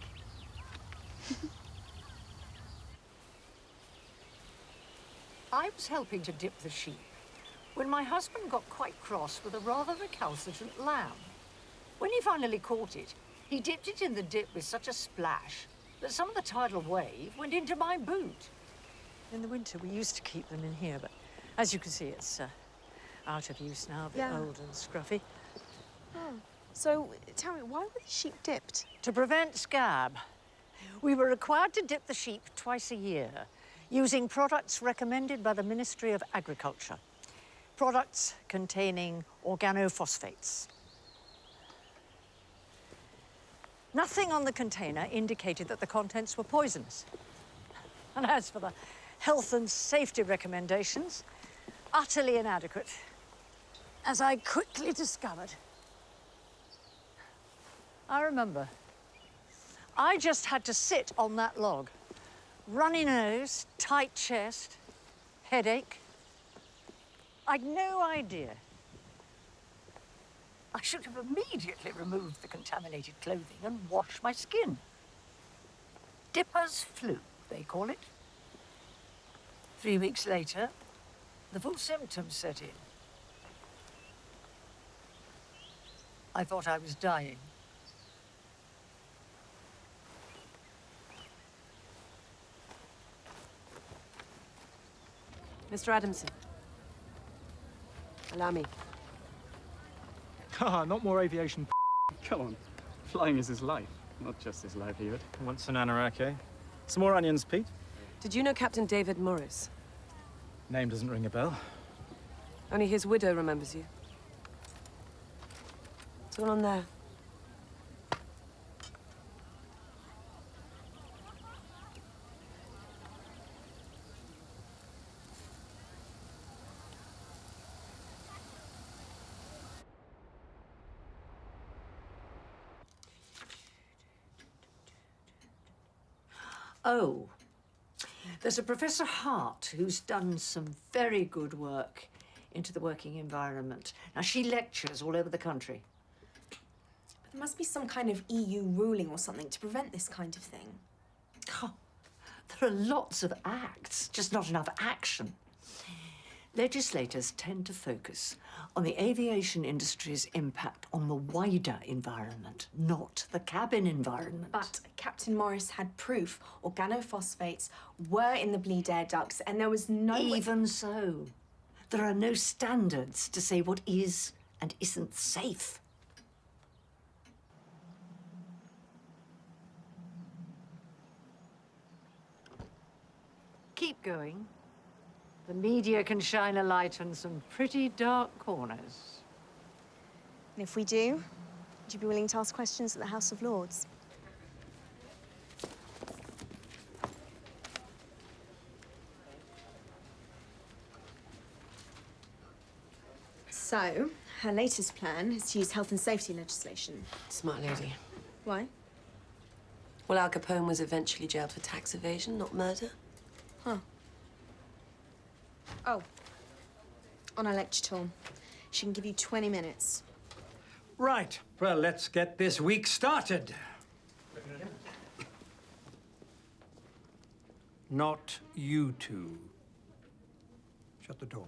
S25: I was helping to dip the sheep when my husband got quite cross with a rather recalcitrant lamb. When he finally caught it, he dipped it in the dip with such a splash that some of the tidal wave went into my boot. In the winter, we used to keep them in here, but as you can see, it's out of use now, a bit old and scruffy.
S7: Oh. So, tell me, why were these sheep dipped?
S25: To prevent scab, we were required to dip the sheep twice a year, using products recommended by the Ministry of Agriculture. Products containing organophosphates. Nothing on the container indicated that the contents were poisonous. And as for the health and safety recommendations, utterly inadequate, as I quickly discovered. I remember. I just had to sit on that log. Runny nose, tight chest, headache. I'd no idea. I should have immediately removed the contaminated clothing and washed my skin. Dipper's flu, they call it. 3 weeks later, the full symptoms set in. I thought I was dying.
S19: Mr. Adamson. Allow me.
S2: Ah, not more aviation. Come on. Flying is his life, not just his livelihood. Once an anorak, eh? Some more onions, Pete?
S19: Did you know Captain David Morris?
S2: Name doesn't ring a bell.
S19: Only his widow remembers you. What's going on there?
S25: Oh, there's a Professor Hart who's done some very good work into the working environment. Now, she lectures all over the country.
S7: But there must be some kind of EU ruling or something to prevent this kind of thing.
S25: Oh, there are lots of acts, just not enough action. Legislators tend to focus on the aviation industry's impact on the wider environment, not the cabin environment.
S7: But Captain Morris had proof organophosphates were in the bleed air ducts and there was no way...
S25: Even so, there are no standards to say what is and isn't safe. Keep going. The media can shine a light on some pretty dark corners.
S7: And if we do, would you be willing to ask questions at the House of Lords? So, her latest plan is to use health and safety legislation.
S19: Smart lady.
S7: Why?
S19: Well, Al Capone was eventually jailed for tax evasion, not murder.
S7: Huh. Oh. On a lecture tour. She can give you 20 minutes.
S6: Right. Well, let's get this week started. Not you two. Shut the door.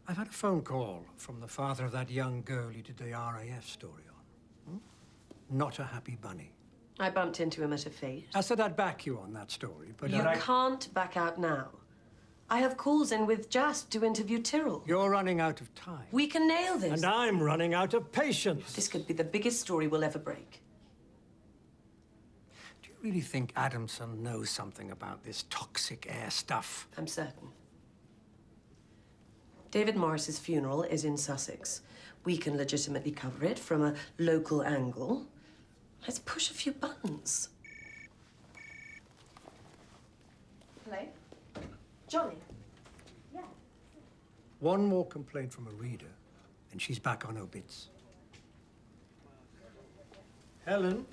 S6: I've had a phone call from the father of that young girl you did the RAF story on. Not a happy bunny.
S19: I bumped into him at a fete.
S6: I said I'd back you on that story, but
S19: You can't back out now. I have calls in with Jasper to interview Tyrrell.
S6: You're running out of time.
S19: We can nail this.
S6: And I'm running out of patience.
S19: This could be the biggest story we'll ever break.
S6: Do you really think Adamson knows something about this toxic air stuff?
S19: I'm certain. David Morris's funeral is in Sussex. We can legitimately cover it from a local angle. Let's push a few buttons.
S7: Hello? Johnny? Yeah.
S6: One more complaint from a reader, and she's back on obits. Helen?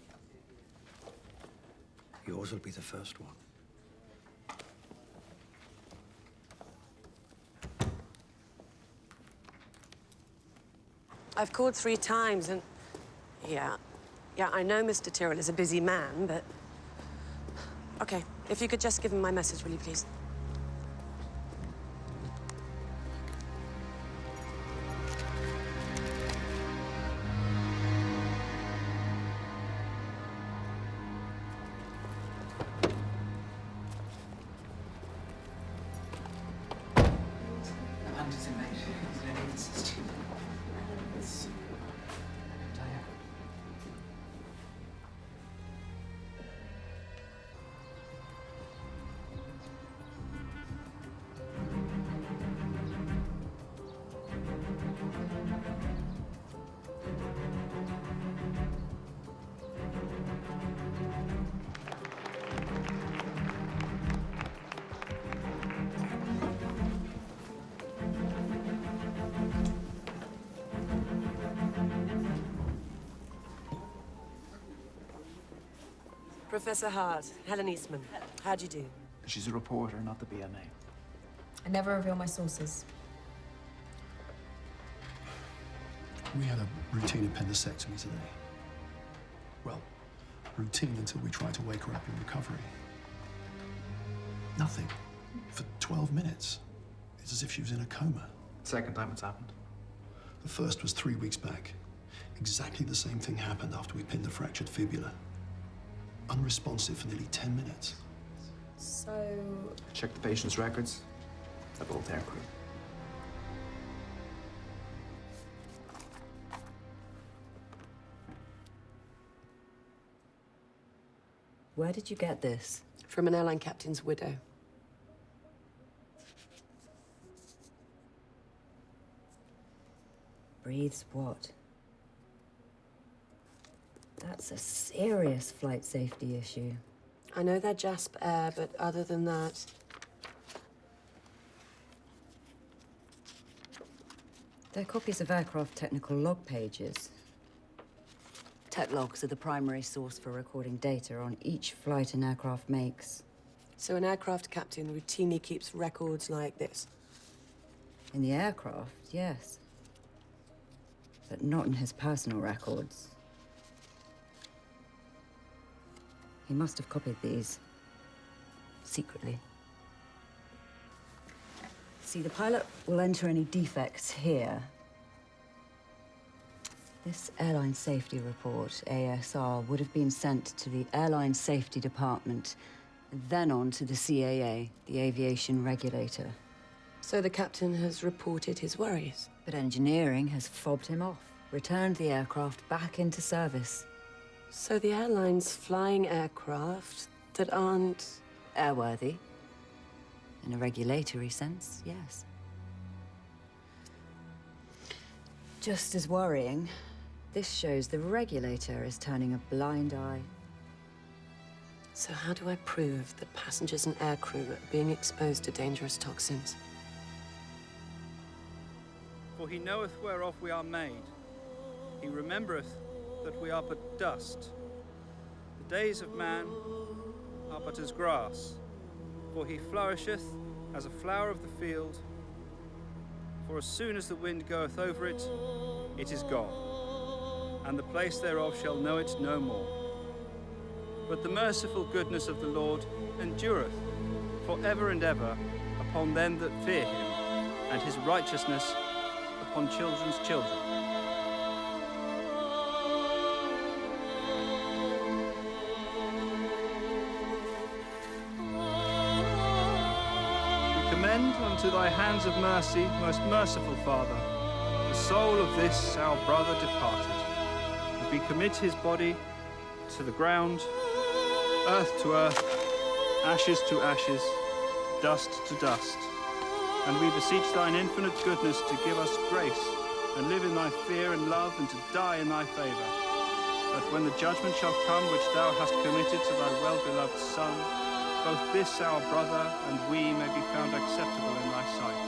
S6: Yours will be the first one.
S19: I've called 3 times and... Yeah, I know Mr. Tyrrell is a busy man, but... Okay, if you could just give him my message, will you please? Professor Hart, Helen Eastman. How'd you do?
S9: She's a reporter, not the BMA.
S7: I never reveal my sources.
S13: We had a routine appendectomy today. Well, routine until we tried to wake her up in recovery. Nothing. For 12 minutes. It's as if she was in a coma.
S9: Second time it's happened.
S13: The first was 3 weeks back. Exactly the same thing happened after we pinned the fractured fibula. Unresponsive for nearly 10 minutes.
S19: So...
S9: Check the patient's records. They're both aircrew.
S5: Where did you get this?
S19: From an airline captain's widow.
S5: Breathes what? That's a serious flight safety issue.
S19: I know they're Jasper Air, but other than that...
S5: They're copies of aircraft technical log pages. Tech logs are the primary source for recording data on each flight an aircraft makes.
S19: So an aircraft captain routinely keeps records like this?
S5: In the aircraft, yes. But not in his personal records. He must have copied these. Secretly. See, the pilot will enter any defects here. This airline safety report, ASR, would have been sent to the Airline Safety Department, then on to the CAA, the aviation regulator.
S19: So the captain has reported his worries?
S5: But engineering has fobbed him off, returned the aircraft back into service.
S19: So the airline's flying aircraft that aren't...
S5: airworthy. In a regulatory sense, yes. Just as worrying, this shows the regulator is turning a blind eye.
S19: So how do I prove that passengers and aircrew are being exposed to dangerous toxins?
S2: For he knoweth whereof we are made. He remembereth that we are but dust. The days of man are but as grass, for he flourisheth as a flower of the field. For as soon as the wind goeth over it, it is gone, and the place thereof shall know it no more. But the merciful goodness of the Lord endureth for ever and ever upon them that fear him, and his righteousness upon children's children. We commend unto thy hands of mercy, most merciful Father, the soul of this our brother departed, and we commit his body to the ground, earth to earth, ashes to ashes, dust to dust. And we beseech thine infinite goodness to give us grace and live in thy fear and love and to die in thy favour. That when the judgment shall come which thou hast committed to thy well-beloved Son, both this our brother and we may be found acceptable in thy sight.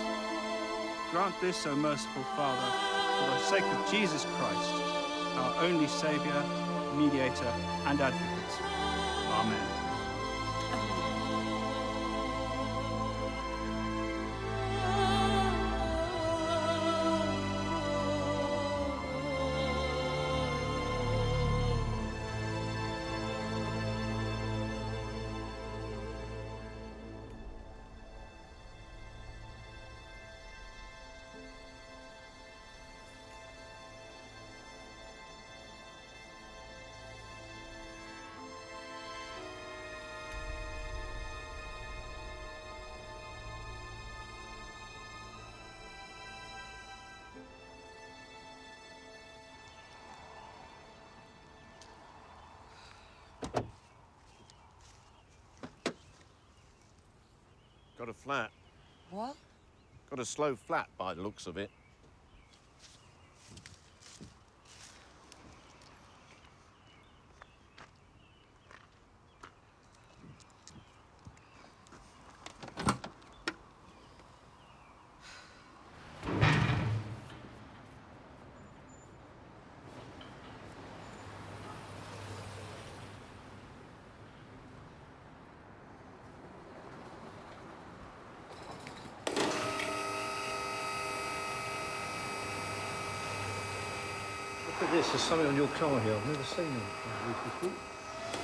S2: Grant this, O merciful Father, for the sake of Jesus Christ, our only Saviour, mediator and advocate. Amen.
S11: Got a flat.
S19: What?
S11: Got a slow flat by the looks of it.
S6: Look at this, there's something on your car here. I've never seen it before.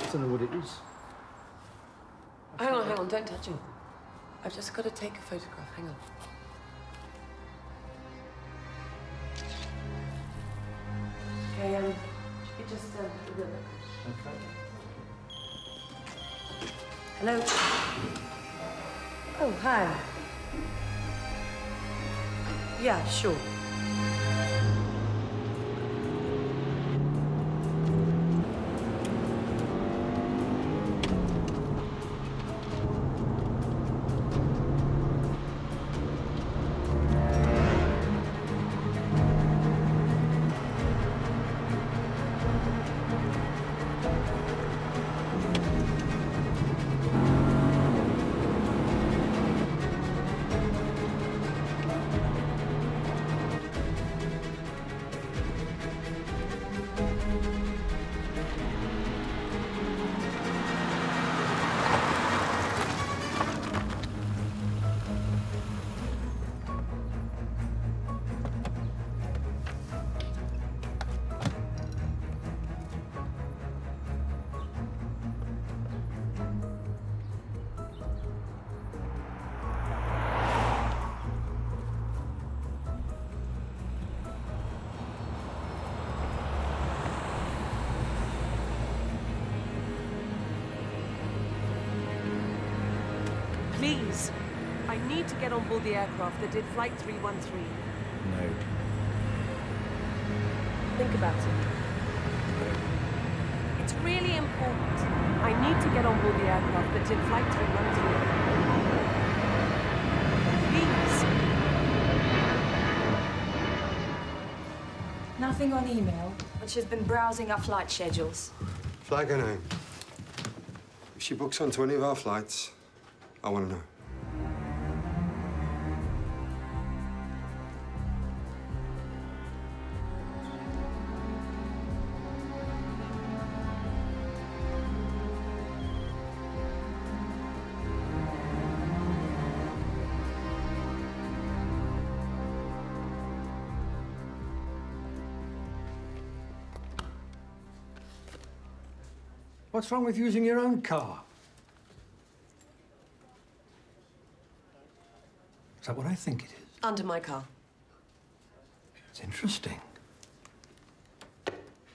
S6: I don't know what it is.
S19: Hang on, don't touch him. I've just got to take a photograph. Hang on. Okay, just a little bit.
S6: Okay.
S19: Hello? Oh, hi. Yeah, sure. Please, I need to get on board the aircraft that did Flight 313.
S6: No.
S19: Think about it. It's really important. I need to get on board the aircraft that did Flight 313. Please.
S1: Nothing on email, but she's been browsing our flight schedules.
S8: Flag her name. If she books onto any of our flights, I want to know.
S6: What's wrong with using your own car? Is that what I think it is?
S19: Under my car.
S6: It's interesting.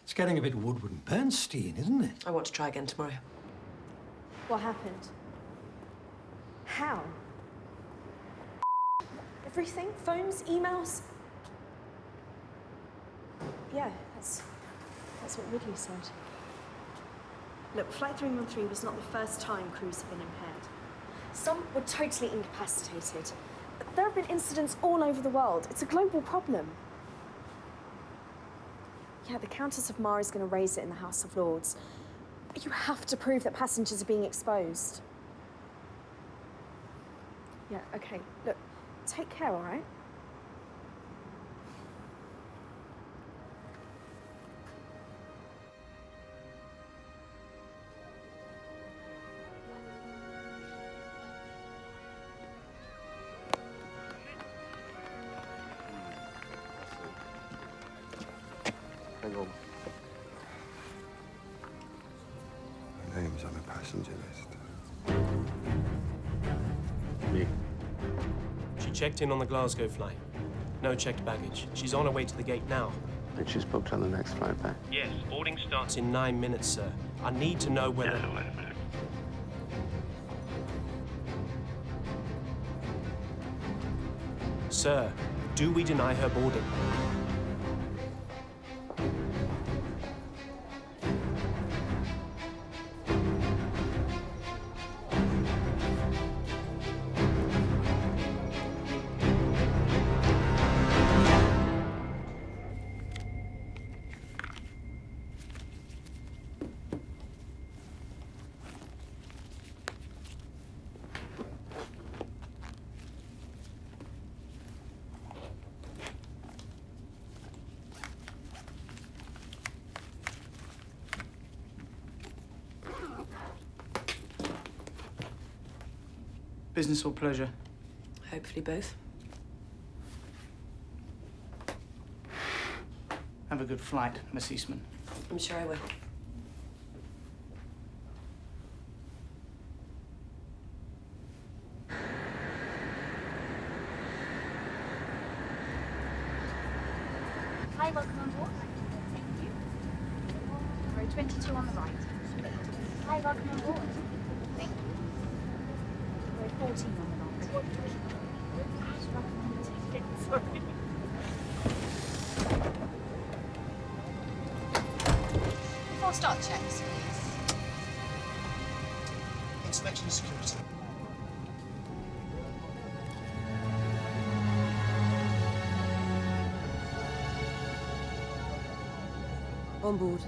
S6: It's getting a bit Woodward and Bernstein, isn't it?
S19: I want to try again tomorrow.
S7: What happened? How? Everything? Phones? Emails? Yeah, that's what Ridley said. Look, Flight 313 was not the first time crews have been impaired. Some were totally incapacitated. There have been incidents all over the world. It's a global problem. Yeah, the Countess of Mar is going to raise it in the House of Lords. But you have to prove that passengers are being exposed. Yeah, okay. Look, take care, all right?
S8: Hang on. Her name's on a passenger list.
S15: Me. She checked in on the Glasgow flight. No checked baggage. She's on her way to the gate now.
S9: And she's booked on the next flight back.
S15: Yes, boarding starts in 9 minutes, sir. I need to know whether...
S20: Wait a minute.
S15: Sir, do we deny her boarding?
S16: Business or pleasure?
S19: Hopefully both.
S16: Have a good flight, Miss Eastman.
S19: I'm sure I will.
S23: Hi, welcome on board. Thank you. 22 on the right. Hi, welcome on board. Thank you. Row 14 on the right. Sorry.
S3: Before start checks, please. Inspection and security.
S19: On board.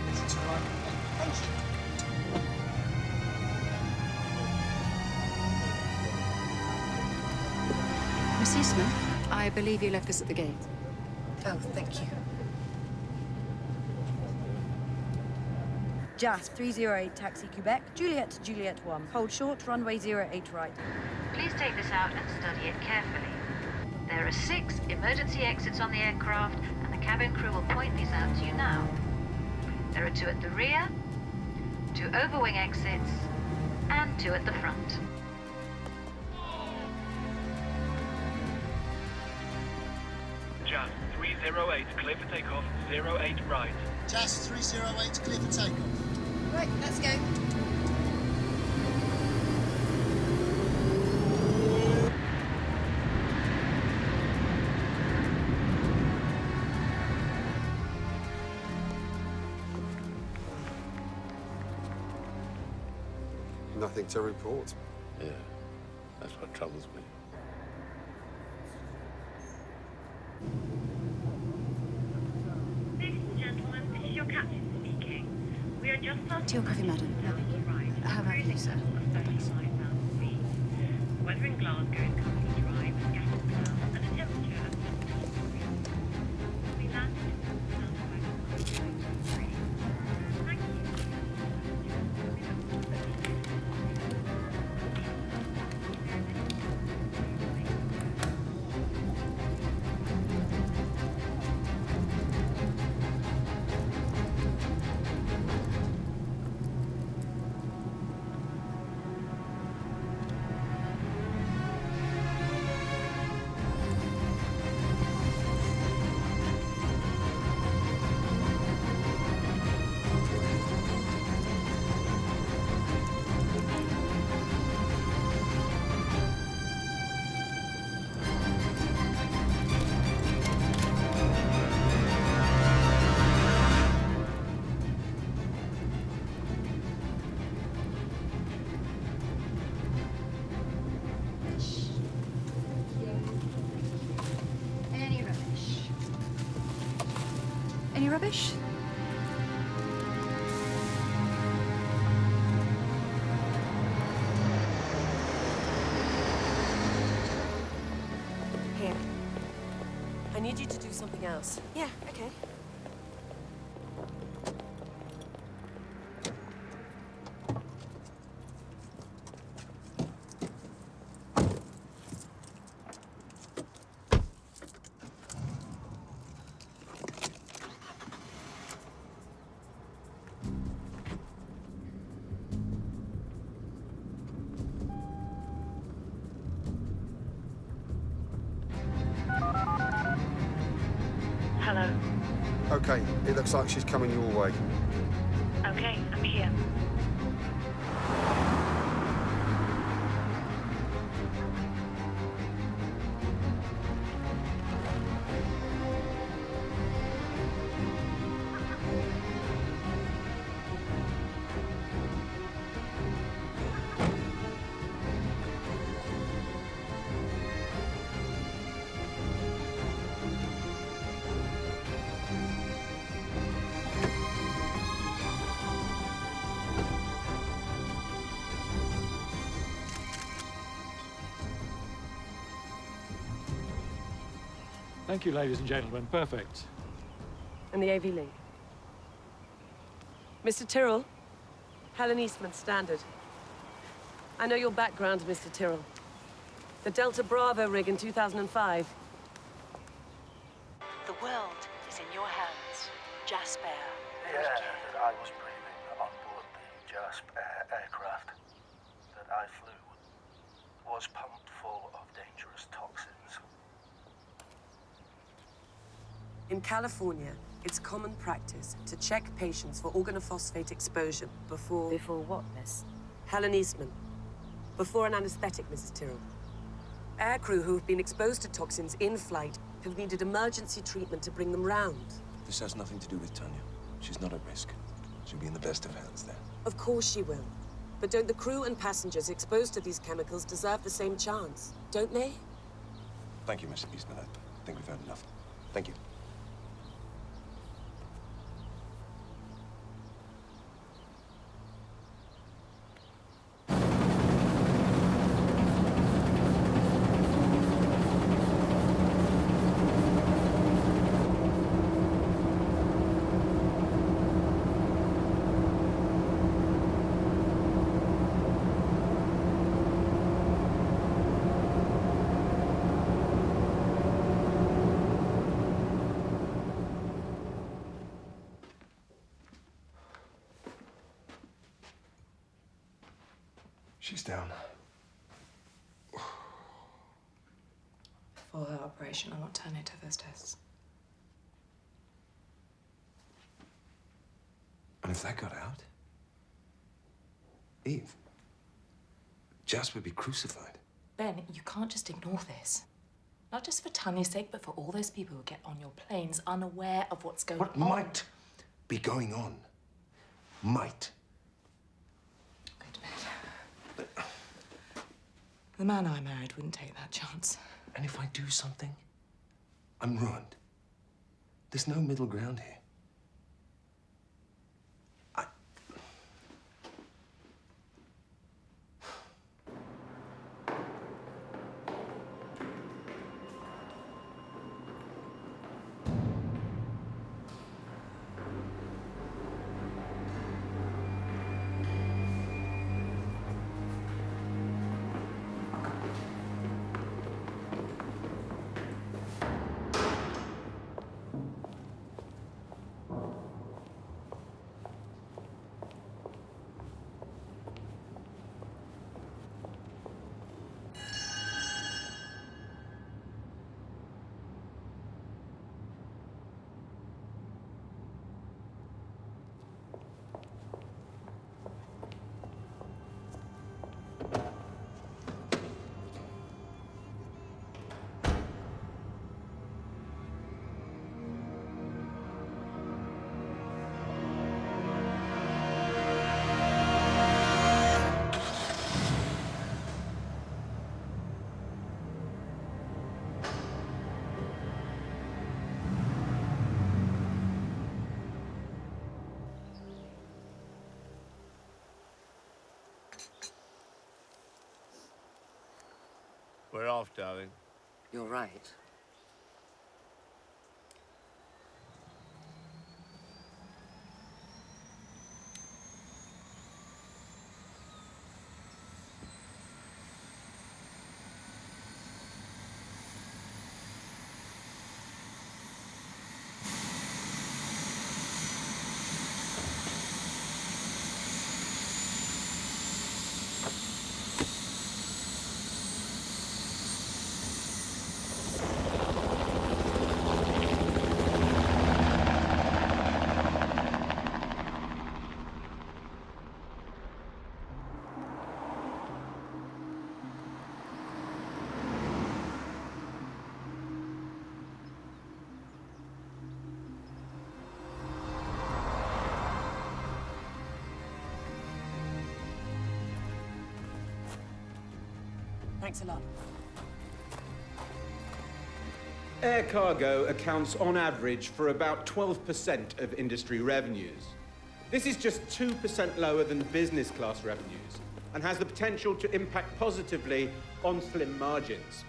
S3: It's all right. Thank you.
S12: Miss Eastman, I believe you left this at the gate.
S5: Oh, thank you.
S18: Jasper 308, taxi Quebec, Juliet to Juliet 1. Hold short, runway 08 right.
S21: Please take this out and study it carefully. There are 6 emergency exits on the aircraft, and the cabin crew will point these out to you now. There are 2 at the rear, 2 overwing exits, and 2 at the front.
S22: Jas 308, clear for takeoff, 08 right.
S3: Jas 308, clear for takeoff.
S18: Right, let's go.
S11: Nothing to report.
S4: Yeah, that's what troubles me.
S26: Ladies and gentlemen, this is your captain speaking. We are just starting
S12: To your coffee, madam. Have a you, sir.
S26: Weather in Glasgow is currently dry with gas clouds and a temperature of 4 degrees. We landed at southwest. Thank you.
S12: Any rubbish? Any rubbish?
S19: Here. I need you to do something else.
S7: Yeah, okay.
S26: Hello.
S11: Okay, it looks like she's coming your way.
S26: Okay, I'm here.
S27: Thank you, ladies and gentlemen. Perfect.
S19: And the AV link. Mr. Tyrrell, Helen Eastman, Standard. I know your background, Mr. Tyrrell. The Delta Bravo rig in 2005.
S26: The world is in your hands, Jasper.
S28: Yeah, that I was breathing on board the Jasper aircraft that I flew was pumped full of dangerous toxins.
S19: In California, it's common practice to check patients for organophosphate exposure before...
S18: Before what, miss?
S19: Helen Eastman. Before an anesthetic, Mrs. Tyrrell. Aircrew who have been exposed to toxins in flight have needed emergency treatment to bring them round.
S11: This has nothing to do with Tanya. She's not at risk. She'll be in the best of hands there.
S19: Of course she will. But don't the crew and passengers exposed to these chemicals deserve the same chance? Don't they?
S11: Thank you, Mr. Eastman. I think we've heard enough. Thank you. She's down.
S1: Before her operation, I won't turn it to those tests.
S11: And if that got out? Eve. Jasper would be crucified.
S1: Ben, you can't just ignore this. Not just for Tanya's sake, but for all those people who get on your planes unaware of what's going on.
S11: What might be going on? Might.
S1: The man I married wouldn't take that chance.
S11: And if I do something, I'm ruined. There's no middle ground here.
S4: We're off, darling.
S19: You're right. Thanks a lot.
S2: Air cargo accounts on average for about 12% of industry revenues. This is just 2% lower than business class revenues and has the potential to impact positively on slim margins.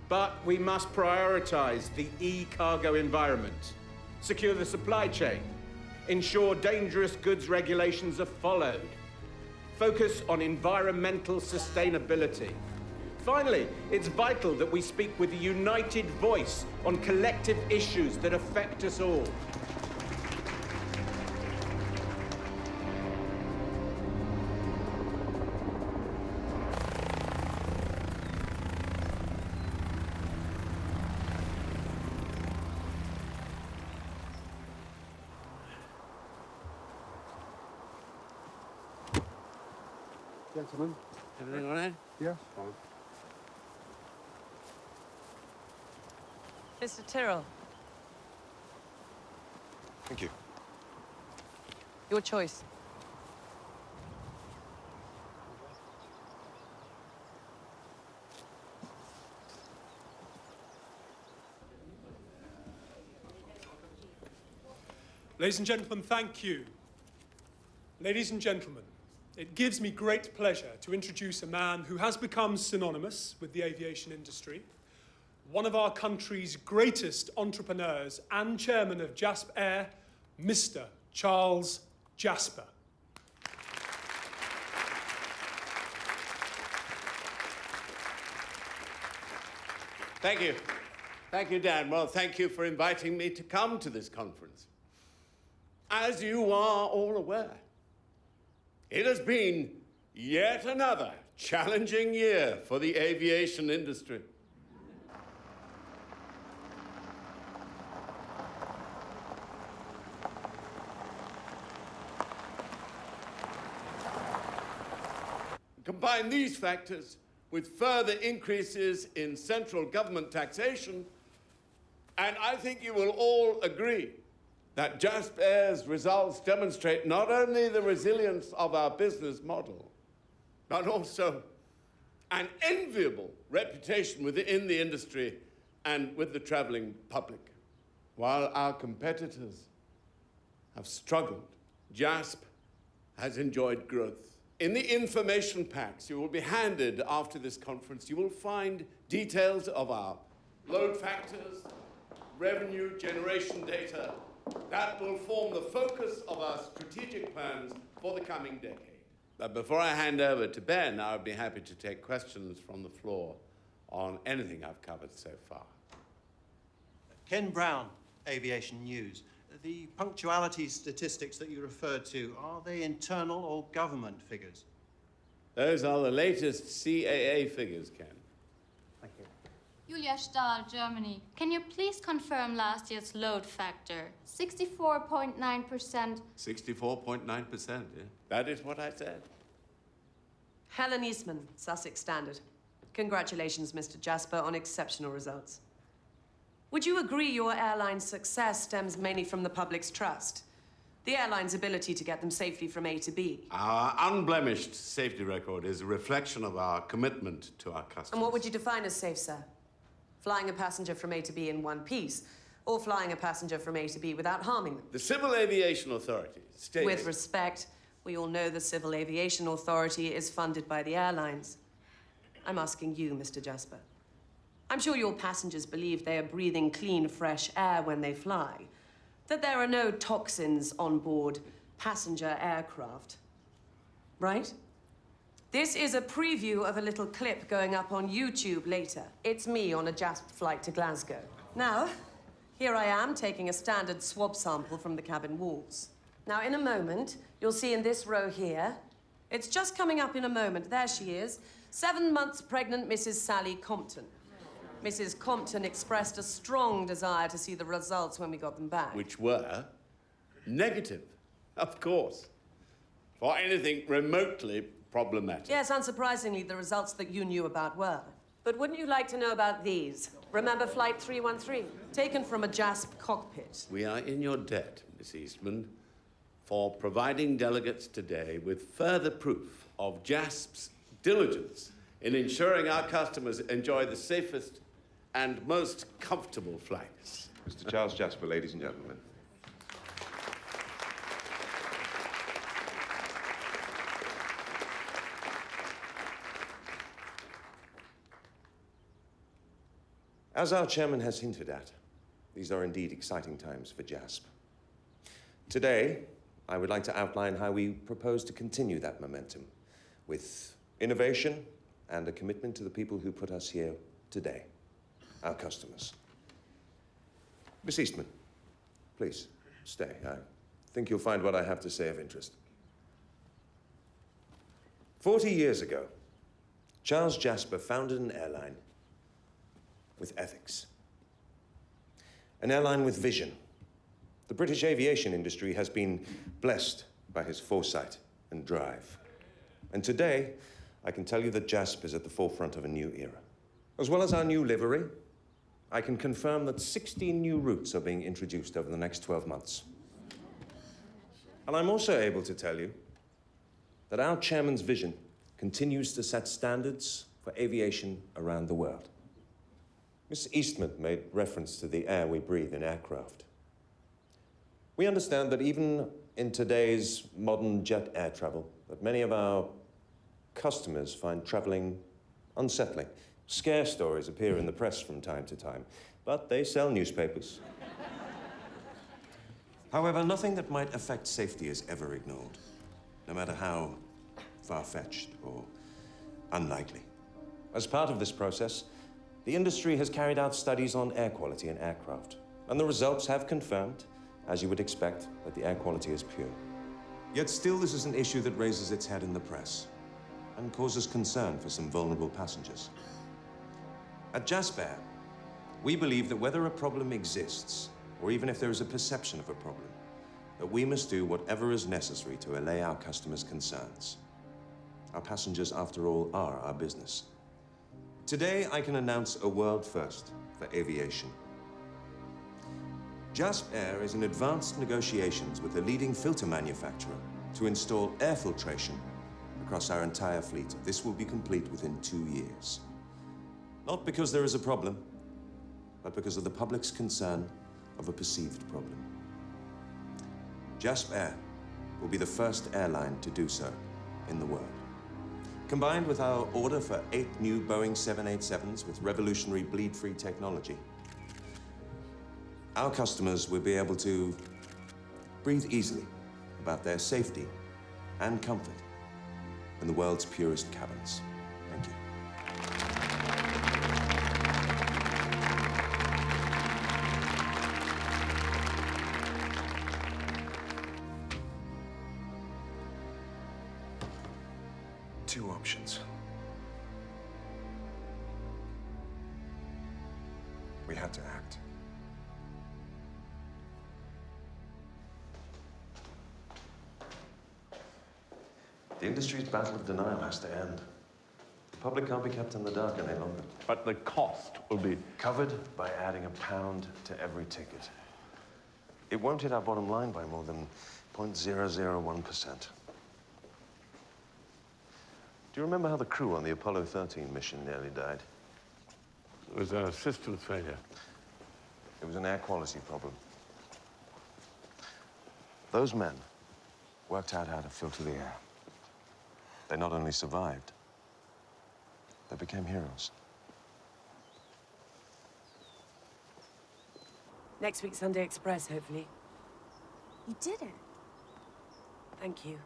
S2: But we must prioritize the e-cargo environment, secure the supply chain, ensure dangerous goods regulations are followed, focus on environmental sustainability. Finally, it's vital that we speak with a united voice on collective issues that affect us all.
S11: Gentlemen.
S4: Everything all right?
S11: Yes, fine.
S18: Mr. Tyrrell,
S11: Thank you.
S18: your choice.
S27: Ladies and gentlemen, thank you. Ladies and gentlemen, it gives me great pleasure to introduce a man who has become synonymous with the aviation industry, one of our country's greatest entrepreneurs and chairman of Jasper Air, Mr. Charles Jasper.
S4: Thank you. Thank you, Dan. Well, thank you for inviting me to come to this conference. As you are all aware, it has been yet another challenging year for the aviation industry. Combine these factors with further increases in central government taxation, and I think you will all agree that Jasper Air's results demonstrate not only the resilience of our business model, but also an enviable reputation within the industry and with the traveling public. While our competitors have struggled, Jasper has enjoyed growth. In the information packs you will be handed after this conference, you will find details of our load factors, revenue generation data, that will form the focus of our strategic plans for the coming decade. But before I hand over to Ben, I would be happy to take questions from the floor on anything I've covered so far.
S6: Ken Brown, Aviation News. The punctuality statistics that you referred to, are they internal or government figures?
S4: Those are the latest CAA figures, Ken.
S6: Thank you.
S8: Julia Stahl, Germany. Can you please confirm last year's load factor? 64.9%.
S4: 64.9%, yeah. That is what I said.
S19: Helen Eastman, Sussex Standard. Congratulations, Mr. Jasper, on exceptional results. Would you agree your airline's success stems mainly from the public's trust? The airline's ability to get them safely from A to B?
S4: Our unblemished safety record is a reflection of our commitment to our customers.
S19: And what would you define as safe, sir? Flying a passenger from A to B in one piece, or flying a passenger from A to B without harming them?
S4: The Civil Aviation Authority states...
S19: With respect, we all know the Civil Aviation Authority is funded by the airlines. I'm asking you, Mr. Jasper. I'm sure your passengers believe they are breathing clean, fresh air when they fly, that there are no toxins on board passenger aircraft, right? This is a preview of a little clip going up on YouTube later. It's me on a Jasper flight to Glasgow. Now, here I am taking a standard swab sample from the cabin walls. Now, in a moment, you'll see in this row here, it's just coming up in a moment. There she is, 7 months pregnant Mrs. Sally Compton. Mrs. Compton expressed a strong desire to see the results when we got them back.
S4: Which were negative, of course, for anything remotely problematic.
S19: Yes, unsurprisingly, the results that you knew about were. But wouldn't you like to know about these? Remember Flight 313? Taken from a Jasper cockpit.
S4: We are in your debt, Miss Eastman, for providing delegates today with further proof of Jasper's diligence in ensuring our customers enjoy the safest and most comfortable flights.
S11: Mr. Charles Jasper, ladies and gentlemen. As our chairman has hinted at, these are indeed exciting times for JASP. Today, I would like to outline how we propose to continue that momentum with innovation and a commitment to the people who put us here today, our customers. Miss Eastman, please stay. I think you'll find what I have to say of interest. 40 years ago, Charles Jasper founded an airline with ethics. An airline with vision. The British aviation industry has been blessed by his foresight and drive. And today, I can tell you that Jasper is at the forefront of a new era. As well as our new livery, I can confirm that 16 new routes are being introduced over the next 12 months. And I'm also able to tell you that our chairman's vision continues to set standards for aviation around the world. Miss Eastman made reference to the air we breathe in aircraft. We understand that even in today's modern jet air travel, that many of our customers find traveling unsettling. Scare stories appear in the press from time to time, but they sell newspapers. However, nothing that might affect safety is ever ignored, no matter how far-fetched or unlikely. As part of this process, the industry has carried out studies on air quality in aircraft, and the results have confirmed, as you would expect, that the air quality is pure. Yet still, this is an issue that raises its head in the press and causes concern for some vulnerable passengers. At Jasper, we believe that whether a problem exists, or even if there is a perception of a problem, that we must do whatever is necessary to allay our customers' concerns. Our passengers, after all, are our business. Today, I can announce a world first for aviation. Jasper is in advanced negotiations with a leading filter manufacturer to install air filtration across our entire fleet. This will be complete within 2 years. Not because there is a problem, but because of the public's concern of a perceived problem. Jasper will be the first airline to do so in the world. Combined with our order for 8 new Boeing 787s with revolutionary bleed-free technology, our customers will be able to breathe easily about their safety and comfort in the world's purest cabins. Thank you.
S9: Two options. We had to act.
S11: The industry's battle of denial has to end. The public can't be kept in the dark any longer.
S4: But the cost will be
S11: covered by adding £1 to every ticket. It won't hit our bottom line by more than 0.001%. Do you remember how the crew on the Apollo 13 mission nearly died?
S4: It was a system failure.
S11: It was an air quality problem. Those men worked out how to filter the air. They not only survived, they became heroes.
S19: Next week, Sunday Express, hopefully.
S7: You did it.
S19: Thank you.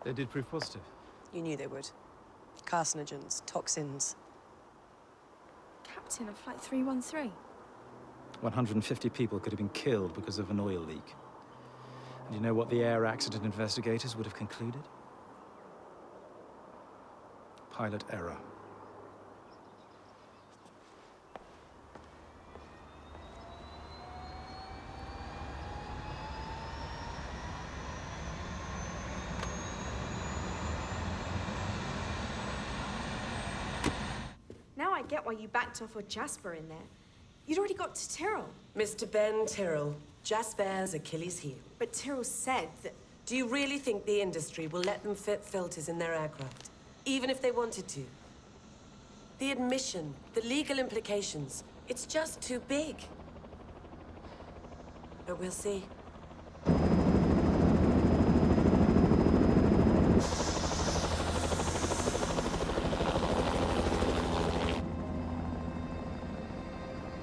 S10: They did prove positive.
S19: You knew they would. Carcinogens, toxins.
S7: Captain of Flight 313.
S10: 150 people could have been killed because of an oil leak. And you know what the air accident investigators would have concluded? Pilot error.
S7: Now I get why you backed off with Jasper in there. You'd already got to Tyrrell.
S19: Mr. Ben Tyrrell, Jasper's Achilles heel.
S7: But Tyrrell said that...
S19: Do you really think the industry will let them fit filters in their aircraft? Even if they wanted to? The admission, the legal implications, it's just too big. But we'll see.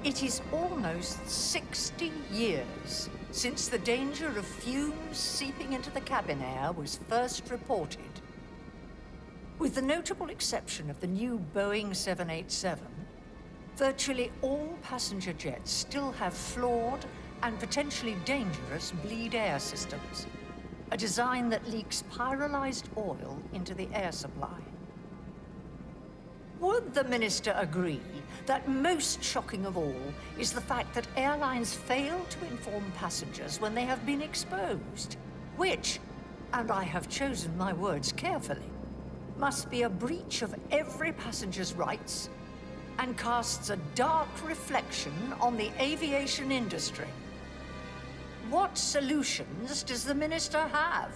S13: It is almost 60 years since the danger of fumes seeping into the cabin air was first reported. With the notable exception of the new Boeing 787, virtually all passenger jets still have flawed and potentially dangerous bleed air systems, a design that leaks pyrolyzed oil into the air supply. Would the Minister agree that most shocking of all is the fact that airlines fail to inform passengers when they have been exposed, which, and I have chosen my words carefully, must be a breach of every passenger's rights and casts a dark reflection on the aviation industry. What solutions does the minister have?